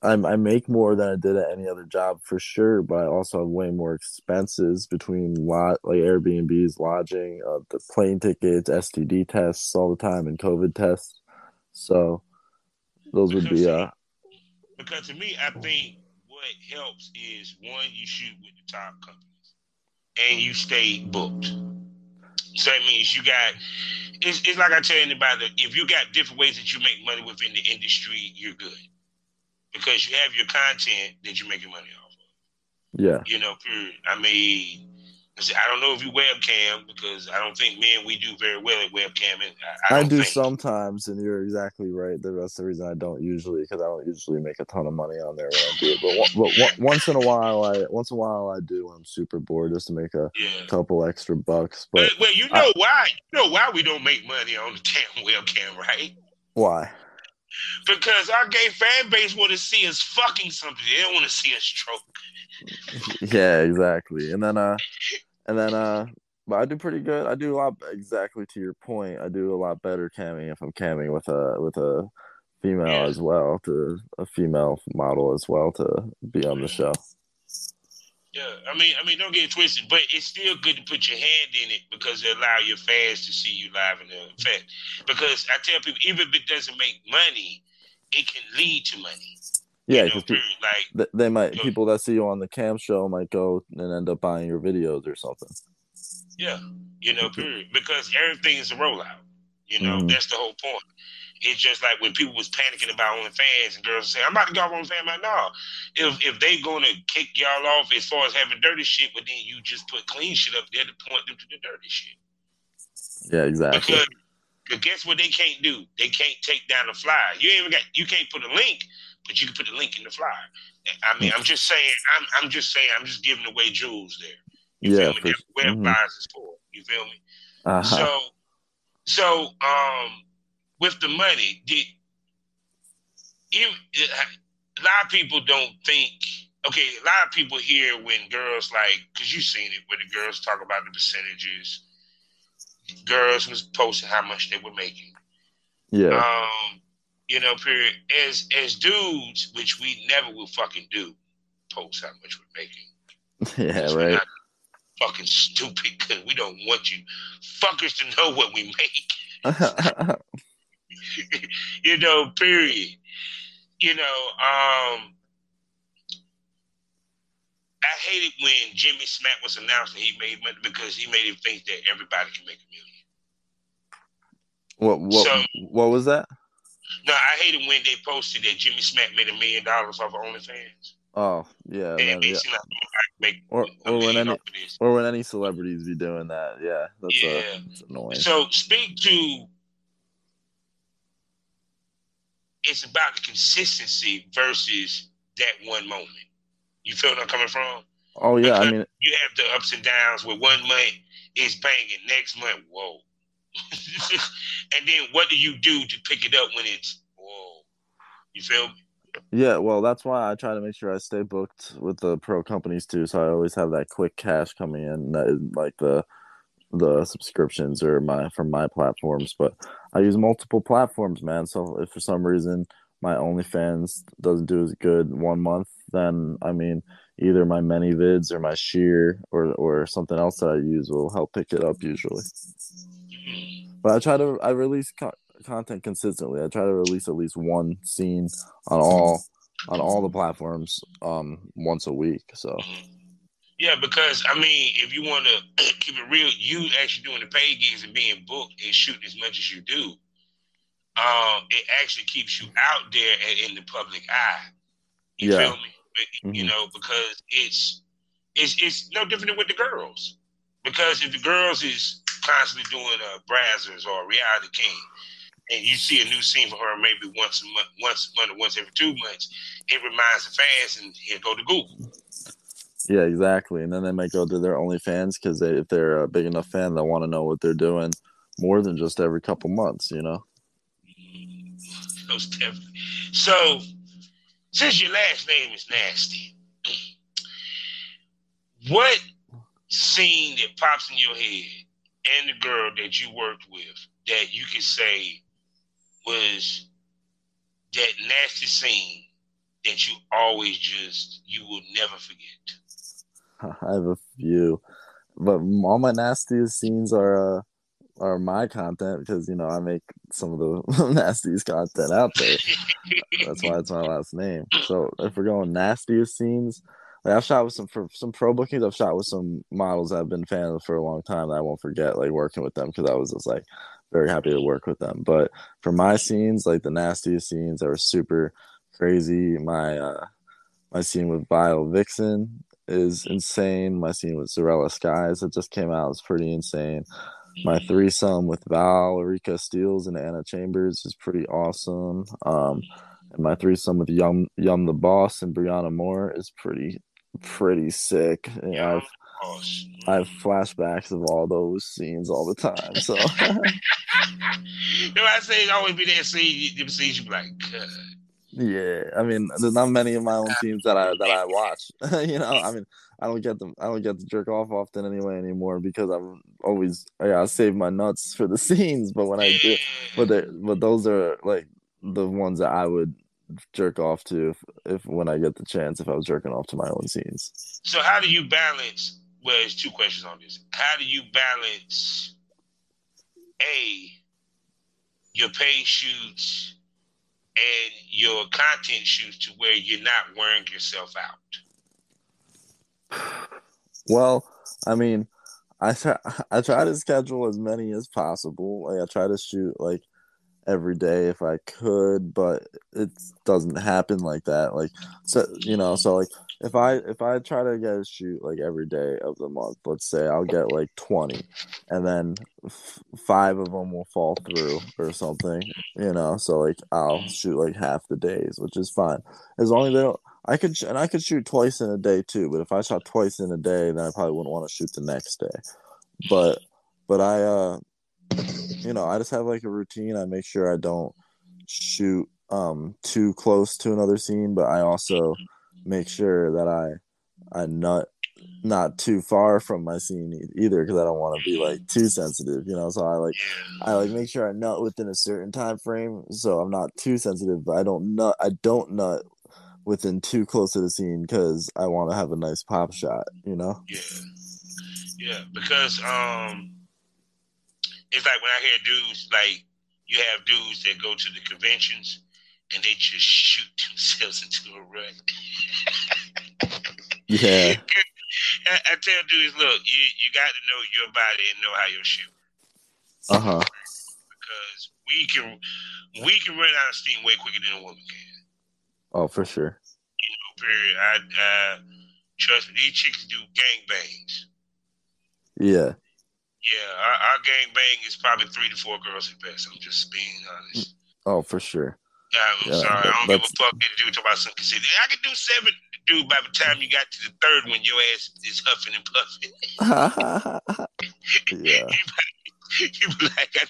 Speaker 3: I make more than I did at any other job for sure, but I also have way more expenses between like Airbnbs, lodging, the plane tickets, STD tests all the time, and COVID tests. So those would be
Speaker 2: because to me, I think what helps is one, you shoot with the top companies and you stay booked. So that means it's like I tell anybody that if you got different ways that you make money within the industry, you're good. Because you have your content that you're making money off of.
Speaker 3: Yeah.
Speaker 2: Period. I mean, I don't know if you webcam because I don't think we do very well at webcamming.
Speaker 3: I do sometimes, and you're exactly right. That's the reason I don't usually, because I don't usually make a ton of money on there when I do it. But once in a while I do when I'm super bored just to make a couple extra bucks. But
Speaker 2: well, you know why we don't make money on the damn webcam, right?
Speaker 3: Why?
Speaker 2: Because our gay fan base want to see us fucking something. They don't want to see us stroke.
Speaker 3: Yeah, exactly. And then But I do pretty good. I do a lot exactly to your point. I do a lot better camming if I'm camming with a female
Speaker 2: Yeah.
Speaker 3: as well, to a female model as well to be on the show.
Speaker 2: Yeah, I mean, don't get it twisted, but it's still good to put your hand in it because it allow your fans to see you live in the effect. Because I tell people, even if it doesn't make money, it can lead to money.
Speaker 3: Yeah,
Speaker 2: You know,
Speaker 3: because
Speaker 2: like
Speaker 3: they might people that see you on the cam show might go and end up buying your videos or something.
Speaker 2: yeah, you know, period. Because everything is a rollout. You know,
Speaker 3: Mhm.
Speaker 2: that's the whole point. It's just like when people was panicking about OnlyFans and girls say, "I'm about to go off OnlyFans." Like, no, if they gonna kick y'all off as far as having dirty shit, but then you just put clean shit up there to point them to the dirty shit.
Speaker 3: Yeah, exactly.
Speaker 2: Because guess what they can't do? They can't take down the flyer. You can't put a link, but you can put a link in the flyer. I mean, I'm just saying, I'm just giving away jewels there. You feel me? That's what web flyers is for. You feel me?
Speaker 3: Uh-huh.
Speaker 2: So with the money, a lot of people don't think. Okay, a lot of people hear when girls because you've seen it, where the girls talk about the percentages. Girls was posting how much they were making.
Speaker 3: Yeah.
Speaker 2: You know, period. As dudes, which we never will fucking do, post how much we're making.
Speaker 3: Yeah,
Speaker 2: right.
Speaker 3: right.
Speaker 2: We're not fucking stupid because we don't want you fuckers to know what we make. You know, period. You know, I hated when Jimmy Smack was announced that he made money because he made him think that everybody can make $1 million.
Speaker 3: What was that?
Speaker 2: No, I hated when they posted that Jimmy Smack made $1 million off of OnlyFans.
Speaker 3: Oh, yeah.
Speaker 2: And it seemed like
Speaker 3: or when any celebrities be doing that. Yeah, that's annoying.
Speaker 2: So speak to, it's about the consistency versus that one moment. You feel what I'm coming from?
Speaker 3: Oh yeah,
Speaker 2: because
Speaker 3: I mean,
Speaker 2: you have the ups and downs where 1 month is banging, next month, whoa. And then what do you do to pick it up when it's whoa? You feel me?
Speaker 3: Yeah, well, that's why I try to make sure I stay booked with the pro companies too, so I always have that quick cash coming in, like the subscriptions or from my platforms. But I use multiple platforms, man. So if for some reason my OnlyFans doesn't do as good 1 month, then I mean either my ManyVids or my Sheer or something else that I use will help pick it up usually. But I release content consistently. I try to release at least one scene on all the platforms once a week. So
Speaker 2: yeah, because I mean, if you want to keep it real, you actually doing the paid gigs and being booked and shooting as much as you do, it actually keeps you out there and in the public eye. You feel me? Mm-hmm. You know, because it's no different than with the girls. Because if the girls is constantly doing Brazzers or Reality King, and you see a new scene for her maybe once a month or once every 2 months, it reminds the fans and he'll go to Google.
Speaker 3: Yeah, exactly. And then they might go to their OnlyFans because if they're a big enough fan, they want to know what they're doing more than just every couple months, you know?
Speaker 2: Most definitely. So, since your last name is Nasty, what scene that pops in your head and the girl that you worked with that you could say was that nasty scene that you always you will never forget?
Speaker 3: I have a few, but all my nastiest scenes are my content because, you know, I make some of the nastiest content out there. That's why it's my last name. So if we're going nastiest scenes, like I've shot with for some pro bookings, I've shot with some models I've been fans of for a long time that I won't forget, like working with them because I was just like very happy to work with them. But for my scenes, like the nastiest scenes that were super crazy, my scene with Vile Vixen is insane. My scene with Zarella Skies that just came out is pretty insane. My threesome with Val, Erika Steels, and Anna Chambers is pretty awesome. And my threesome with Yum the Boss and Brianna Moore is pretty sick. And I have flashbacks of all those scenes all the time. So
Speaker 2: you know, I say it always be that scene. You see, you be like, God.
Speaker 3: Yeah, I mean, there's not many of my own scenes that I watch. You know, I mean, I don't get to jerk off often anymore because I gotta save my nuts for the scenes. But when I do, but those are like the ones that I would jerk off to if when I get the chance, if I was jerking off to my own scenes.
Speaker 2: So how do you balance? Well, there's two questions on this. How do you balance your paid shoots and your content shoots to where you're not wearing yourself out?
Speaker 3: Well, I mean, I try to schedule as many as possible. Like I try to shoot like every day if I could, but it doesn't happen like that. Like so like if I try to get a shoot like every day of the month, let's say I'll get like 20 and then 5 of them will fall through or something, so like I'll shoot like half the days, which is fine as long as they don't. I could shoot twice in a day too, but if I shot twice in a day, then I probably wouldn't want to shoot the next day. But I I just have like a routine. I make sure I don't shoot too close to another scene, but I also make sure that I not too far from my scene either, because I don't want to be like too sensitive, so I make sure I nut within a certain time frame, so I'm not too sensitive, but I don't nut within too close to the scene because I want to have a nice pop shot,
Speaker 2: Yeah, because it's like when I hear dudes, like you have dudes that go to the conventions and they just shoot themselves into a rut.
Speaker 3: Yeah.
Speaker 2: I tell dudes, look, you got to know your body and know how you shoot. Because we can run out of steam way quicker than a woman can.
Speaker 3: Oh, for sure.
Speaker 2: Period. I trust me, these chicks do gangbangs.
Speaker 3: Yeah.
Speaker 2: Yeah, our gangbang is probably 3 to 4 girls at best. I'm just being honest.
Speaker 3: Oh, for sure.
Speaker 2: I'm sorry. I don't give a fuck if you talk about something. I can do 7, dude. By the time you got to the 3rd one, your ass is huffing and puffing.
Speaker 3: Yeah.
Speaker 2: You be like, can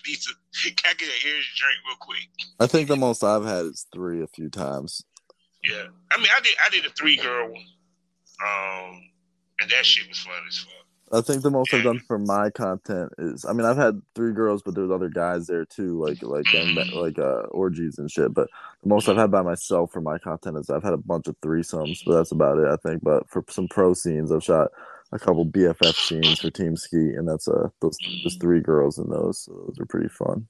Speaker 2: I get an energy drink real quick?
Speaker 3: I think the most I've had is 3 a few times.
Speaker 2: Yeah, I mean, I did a 3-girl one, and that shit was fun as fuck.
Speaker 3: I think the most I've done for my content is, I mean, I've had 3 girls, but there's other guys there too, like orgies and shit. But the most I've had by myself for my content is I've had a bunch of threesomes, but that's about it, I think. But for some pro scenes, I've shot a couple BFF scenes for Team Ski, and that's there's 3 girls in those, so those are pretty fun.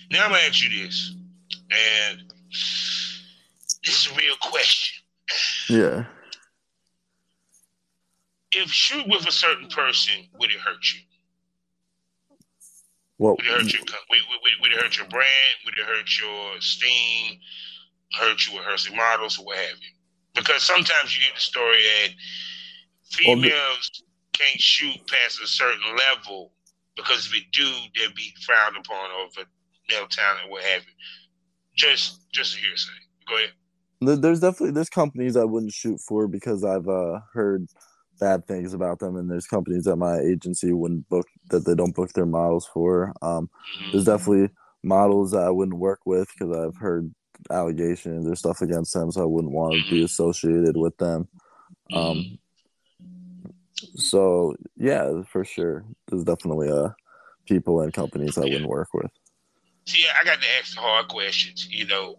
Speaker 2: Now I'm gonna ask you this, and this is a real question.
Speaker 3: Yeah.
Speaker 2: If shoot with a certain person, would it hurt you?
Speaker 3: Well,
Speaker 2: would it hurt you? Would it hurt your brand? Would it hurt your esteem? Hurt you with Hersey models or what have you? Because sometimes you get the story that females can't shoot past a certain level because if it do, they'll be frowned upon over male talent or what have you. Just a hearsay. Go ahead.
Speaker 3: There's companies I wouldn't shoot for because I've heard bad things about them, and there's companies that my agency wouldn't book, that they don't book their models for. There's definitely models that I wouldn't work with because I've heard allegations or stuff against them, so I wouldn't want to be associated with them. So yeah, for sure, there's definitely people and companies I wouldn't work with.
Speaker 2: See, I got to ask the hard questions,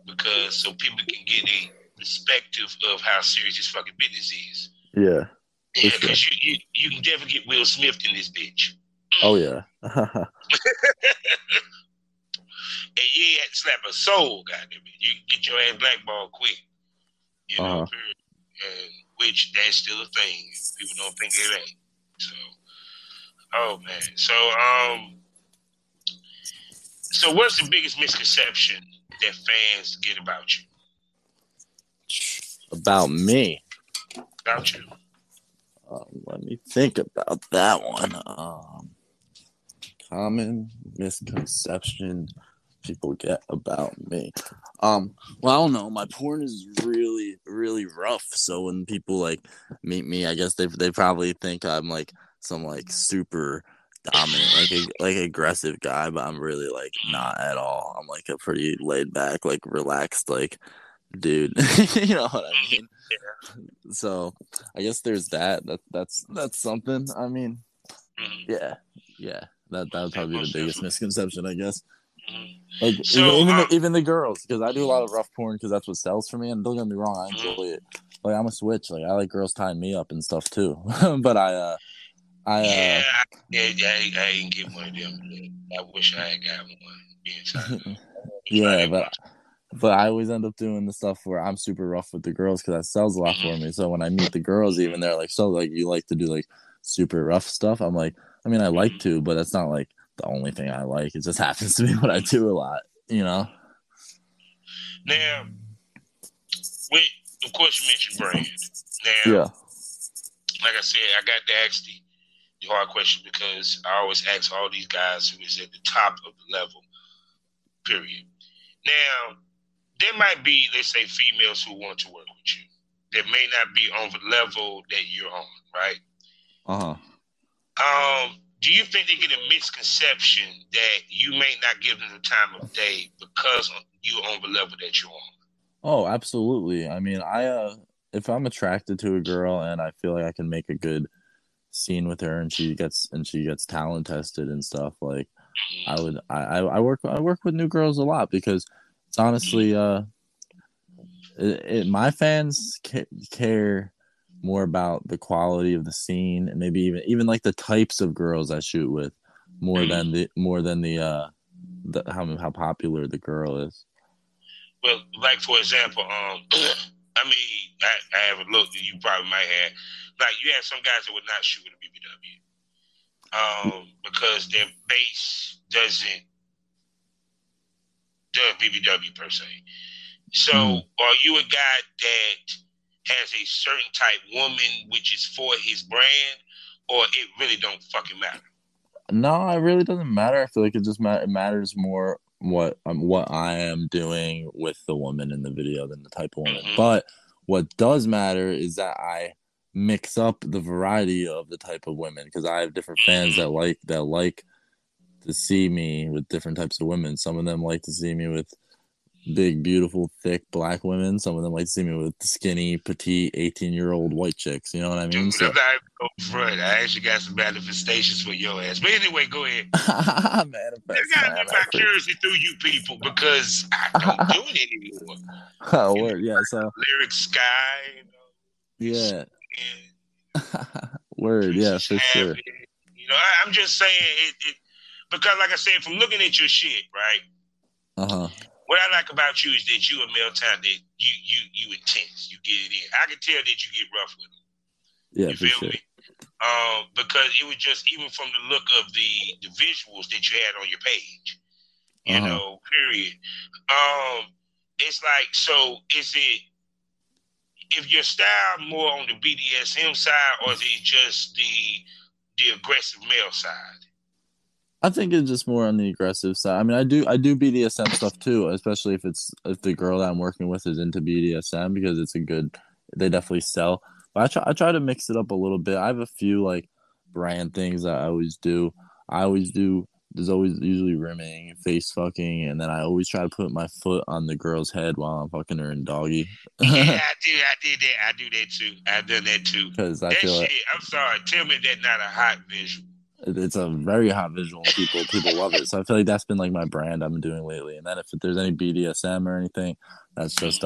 Speaker 2: because so people can get a perspective of how serious this fucking business is.
Speaker 3: Yeah.
Speaker 2: Yeah, because you can definitely get Will Smith in this bitch.
Speaker 3: Oh, yeah.
Speaker 2: And you ain't had to slap a soul, goddamn it. You can get your ass blackballed quick. Which that's still a thing. People don't think it ain't. So, oh, man. So what's the biggest misconception that fans get about you?
Speaker 3: About me?
Speaker 2: About you.
Speaker 3: Let me think about that one. Common misconception people get about me. Well, I don't know. My porn is really, really rough. So when people like meet me, I guess they probably think I'm like some like super dominant, like aggressive guy, but I'm really like not at all. I'm like a pretty laid back, like relaxed, like dude. You know what I mean?
Speaker 2: Yeah.
Speaker 3: So I guess there's that. That's something. I mean,
Speaker 2: Mm-hmm.
Speaker 3: yeah. That would probably be
Speaker 2: Most
Speaker 3: the biggest
Speaker 2: definitely.
Speaker 3: misconception, I guess.
Speaker 2: Mhm.
Speaker 3: Like
Speaker 2: So,
Speaker 3: even the girls, because I do a lot of rough porn because that's what sells for me. And don't get me wrong, I enjoy it. Like I'm a switch. Like I like girls tying me up and stuff too. But
Speaker 2: yeah, I ain't get one of them. I wish I had got one. Being tied up.
Speaker 3: yeah, but I always end up doing the stuff where I'm super rough with the girls because that sells a lot for me. So when I meet the girls, even they're like, so like you like to do like super rough stuff. I'm like, I mean, I like to, but that's not like the only thing I like. It just happens to be what I do a lot, you know.
Speaker 2: Now, of course, you mentioned brand. Now,
Speaker 3: Yeah.
Speaker 2: like I said, I got to ask the hard question because I always ask all these guys who is at the top of the level, period. Now, there might be, let's say, females who want to work with you that may not be on the level that you're on, right? Do you think they get a misconception that you may not give them the time of day because you're on the level that you're on?
Speaker 3: Oh, absolutely. I mean, if I'm attracted to a girl and I feel like I can make a good scene with her and she gets talent tested and stuff, like I work with new girls a lot because it's honestly my fans care more about the quality of the scene and maybe even like the types of girls I shoot with more than the how popular the girl is.
Speaker 2: Well, like for example, I mean, I haven't looked, and you probably might have. Like, you have some guys that would not shoot with a BBW, because their base doesn't do BBW per se. So, are you a guy that has a certain type woman which is for his brand, or it really don't fucking matter?
Speaker 3: No, it really doesn't matter. I feel like it just it matters more what I am doing with the woman in the video than the type of woman. But what does matter is that I mix up the variety of the type of women because I have different fans that like to see me with different types of women. Some of them like to see me with big, beautiful, thick black women. Some of them like to see me with skinny, petite, 18-year-old white chicks. You know what I mean?
Speaker 2: Dude, I'm not even going front. I actually got some manifestations for your ass. But anyway, go ahead. I gotta be my curiosity through you people because I don't do it anymore.
Speaker 3: Oh, word, yeah. So
Speaker 2: Lyric Sky,
Speaker 3: yeah. Word, yeah, for sure.
Speaker 2: You know, I'm just saying it because, like I said, from looking at your shit, right? What I like about you is that you a male talent that you intense. You get it in. I can tell that you get rough with them.
Speaker 3: Yeah,
Speaker 2: you feel me? Because it was just even from the look of the visuals that you had on your page, you know, period. It's like, so is it, if your style more on the BDSM side, or is it just the aggressive male side?
Speaker 3: I think it's just more on the aggressive side. I mean, I do BDSM stuff too, especially if the girl that I'm working with is into BDSM because they definitely sell. But I try to mix it up a little bit. I have a few like brand things that I always do. There's always usually rimming, face fucking, and then I always try to put my foot on the girl's head while I'm fucking her in doggy.
Speaker 2: Yeah, I did that. I do that too. I've done that too.
Speaker 3: Because
Speaker 2: I feel I'm sorry. Tell me that's not a hot visual.
Speaker 3: It's a very hot visual. People love it. So I feel like that's been like my brand I've been doing lately. And then if there's any BDSM or anything, that's just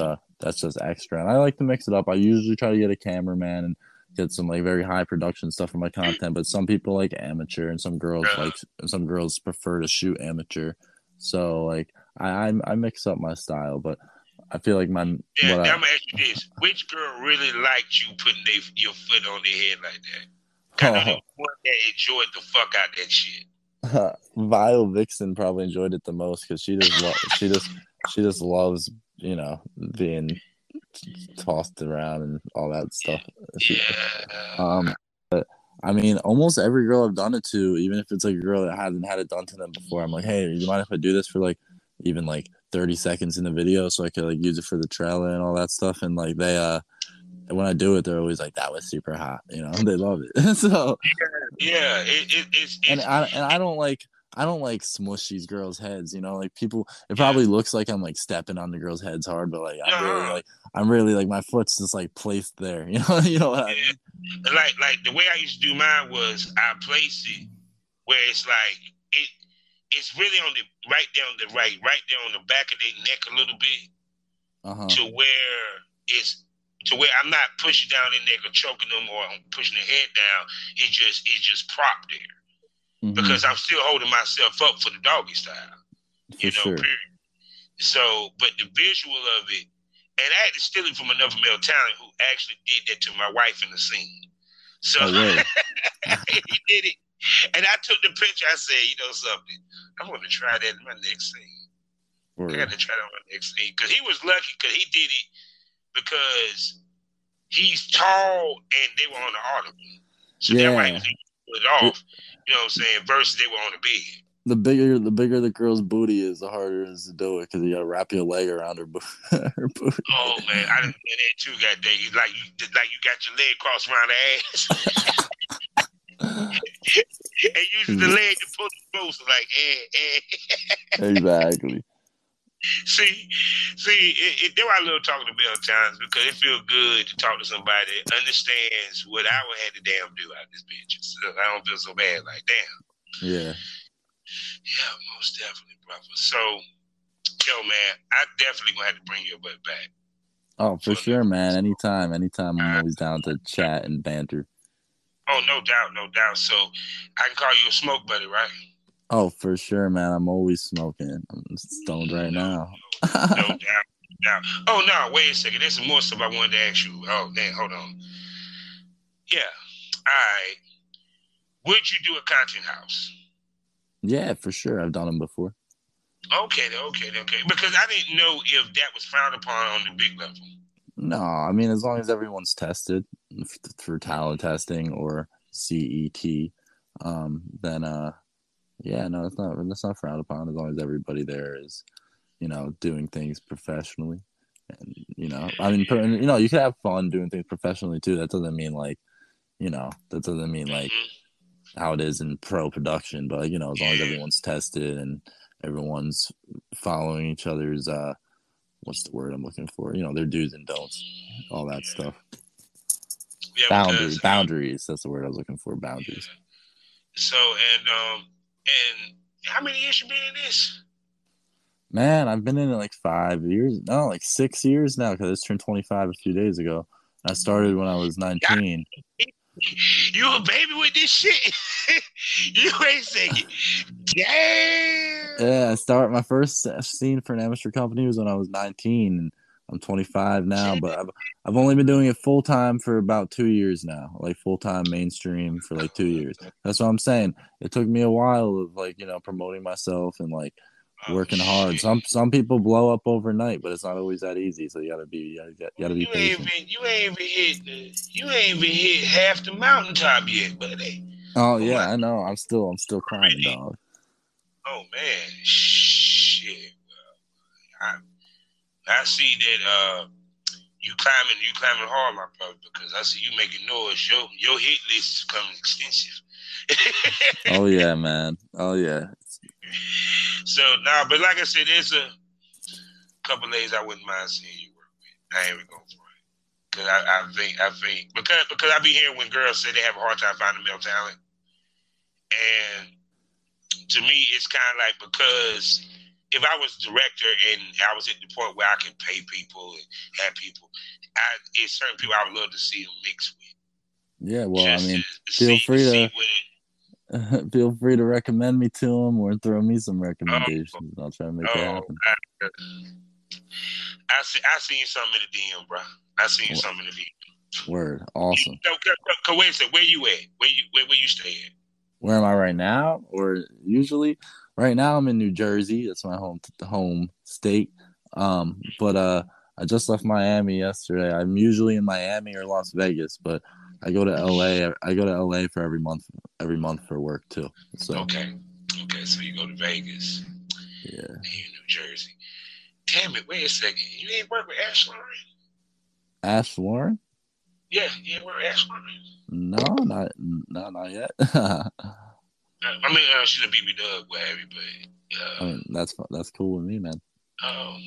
Speaker 3: extra. And I like to mix it up. I usually try to get a cameraman and get some like very high production stuff for my content. But some people like amateur, and some girls prefer to shoot amateur. So like I mix up my style, but I feel like I'm gonna
Speaker 2: ask you this: which girl really liked you putting your foot on their head like that? I know the one that enjoyed the fuck out that shit.
Speaker 3: Vile Vixen probably enjoyed it the most because she just loves, you know, being tossed around and all that stuff. But I mean, almost every girl I've done it to, even if it's like a girl that hasn't had it done to them before, I'm like, hey, do you mind if I do this for like even like 30 seconds in the video so I could like use it for the trailer and all that stuff? And like they when I do it, they're always like, "That was super hot," you know. They love it. So
Speaker 2: it's
Speaker 3: and I don't like. I don't like smush these girls' heads, you know, like people. It probably looks like I'm like stepping on the girls' heads hard, but like I'm really like my foot's just like placed there, you know, what I mean?
Speaker 2: Like the way I used to do mine was I place it where it's like it's really on the right there on the back of their neck a little bit, to where I'm not pushing down their neck or choking them or pushing their head down. It's just propped there. Because I'm still holding myself up for the doggy style, period. So, but the visual of it, and I had to steal it from another male talent who actually did that to my wife in the scene. So he did it, and I took the picture. I said, you know something, I'm going to try that in my next scene. I got to try that in my next scene because he was lucky because he did it because he's tall and they were on the ottoman, so that way he was able to pull it off. You know what I'm saying? Versus they were on the bed.
Speaker 3: The bigger the girl's booty is, the harder it is to do it because you gotta wrap your leg around her booty.
Speaker 2: Oh man, I done done that too. Goddamn, you got your leg crossed around the ass, and using the leg to pull it closer, like.
Speaker 3: Exactly.
Speaker 2: See, there I love talking to Bell Times because it feels good to talk to somebody that understands what I would have to damn do out of this bitch. So I don't feel so bad. Like, damn.
Speaker 3: Yeah.
Speaker 2: Yeah, most definitely, brother. So, yo, man, I definitely gonna have to bring your butt back.
Speaker 3: Oh, for sure, man. Anytime. I'm always down to chat and banter.
Speaker 2: Oh, no doubt. So, I can call you a smoke buddy, right?
Speaker 3: Oh, for sure, man. I'm always smoking. I'm stoned right now.
Speaker 2: No doubt. Oh, no, wait a second. There's some more stuff I wanted to ask you. Oh, damn, hold on. Yeah. All right. Would you do a content house?
Speaker 3: Yeah, for sure. I've done them before.
Speaker 2: Okay. Because I didn't know if that was frowned upon on the big level. No,
Speaker 3: I mean, as long as everyone's tested for talent testing or CET, then yeah, no, it's not frowned upon as long as everybody there is, doing things professionally. And, I mean, you can have fun doing things professionally too. That doesn't mean like how it is in pro production, but as long as everyone's tested and everyone's following each other's, what's the word I'm looking for? Their do's and don'ts, all that stuff. Yeah, boundaries. That's the word I was looking for. Boundaries.
Speaker 2: So, and how many years you been in this?
Speaker 3: Man, I've been in it like 5 years. No, like 6 years now because I turned 25 a few days ago. I started when I was 19.
Speaker 2: You a baby with this shit? You ain't saying, damn.
Speaker 3: Yeah, my first scene for an amateur company was when I was 19. And I'm 25 now, but I've only been doing it full time for about 2 years now, like full time mainstream for like 2 years. That's what I'm saying. It took me a while of promoting myself and working hard. Some people blow up overnight, but it's not always that easy. So you gotta be patient.
Speaker 2: You ain't even hit half the mountaintop yet, buddy.
Speaker 3: Oh yeah, I know. I'm still climbing, dog.
Speaker 2: Oh man, shit. I see that you climbing hard, my brother, because I see you making noise. Your hit list is becoming extensive.
Speaker 3: Oh yeah, man. Oh yeah.
Speaker 2: So but like I said, there's a couple ladies I wouldn't mind seeing you work with. I ain't even going for it because I think because I be hearing when girls say they have a hard time finding male talent, and to me it's kind of like because if I was director and I was at the point where I can pay people and have people, it's certain people I would love to see them mix with.
Speaker 3: Yeah, well, I mean, feel free to recommend me to them or throw me some recommendations. I'll try to make it happen.
Speaker 2: I seen something in the DM, bro. I seen something in the DM.
Speaker 3: Word, awesome.
Speaker 2: Wait a second, where you at? Where you stay at?
Speaker 3: Where am I right now? Or usually, right now I'm in New Jersey. That's my home state. But I just left Miami yesterday. I'm usually in Miami or Las Vegas, but I go to LA. I go to LA for every month for work too. So
Speaker 2: okay. So you go to Vegas.
Speaker 3: Yeah.
Speaker 2: And you're in New Jersey. Damn it! Wait a second. You ain't work with Ash Lauren?
Speaker 3: Ash Lauren?
Speaker 2: Yeah, you ain't work with Ash Lauren?
Speaker 3: No, not yet.
Speaker 2: I mean, she's a BB Dub, what have you, but
Speaker 3: I mean, that's cool with me, man.
Speaker 2: oh.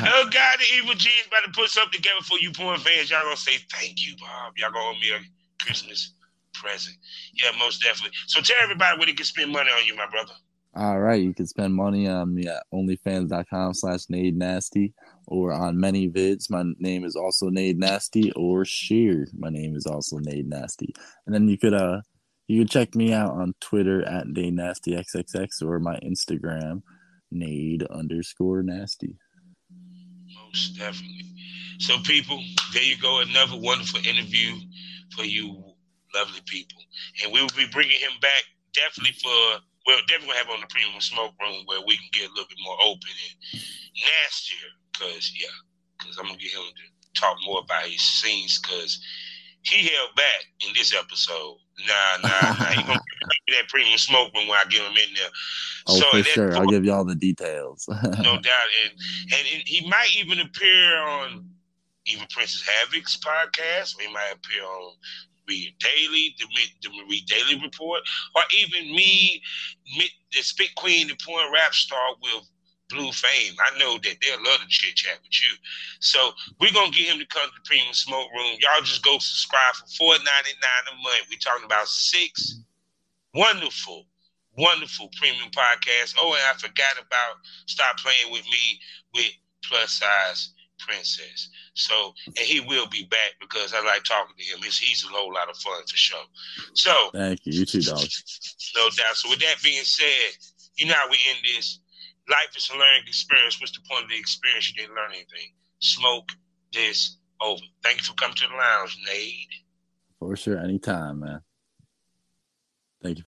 Speaker 2: Oh God, the Evil G's about to put something together for you porn fans. Y'all gonna say thank you, Bob. Y'all gonna owe me a Christmas present. Yeah, most definitely. So tell everybody where they can spend money on you, my brother.
Speaker 3: All right, you can spend money on me at onlyfans.com/NadeNasty or on many vids. My name is also Nade Nasty, or Sheer. My name is also Nade Nasty. And then you could check me out on Twitter at NadeNastyXXX or my Instagram, Nade_nasty.
Speaker 2: Most definitely. So people, there you go, another wonderful interview for you lovely people. And we will be bringing him back definitely definitely gonna have on the Premium Smoke Room where we can get a little bit more open and nastier. Cause I'm gonna get him to talk more about his scenes. Cause he held back in this episode. Nah. He gonna give me that Premium Smoke Room when I get him in there.
Speaker 3: Oh,
Speaker 2: So
Speaker 3: for sure. I'll give you all the details.
Speaker 2: no doubt, and he might even appear on even Princess Havoc's podcast, or he might appear on Read Daily, the Read Daily Report, or even me, the Spit Queen, the porn rap star with Blue Fame. I know that they'll love to chit chat with you. So we're gonna get him to come to the Premium Smoke Room. Y'all just go subscribe for $4.99 a month. We're talking about 6 wonderful premium podcasts. Oh, and I forgot about Stop Playing With Me with Plus Size Princess. So, and he will be back because I like talking to him. He's a whole lot of fun for sure. So,
Speaker 3: thank you. You too, dog.
Speaker 2: No doubt. So, with that being said, you know how we end this. Life is a learning experience. What's the point of the experience? You didn't learn anything. Smoke this over. Thank you for coming to the lounge, Nade.
Speaker 3: For sure. Anytime, man. Thank you.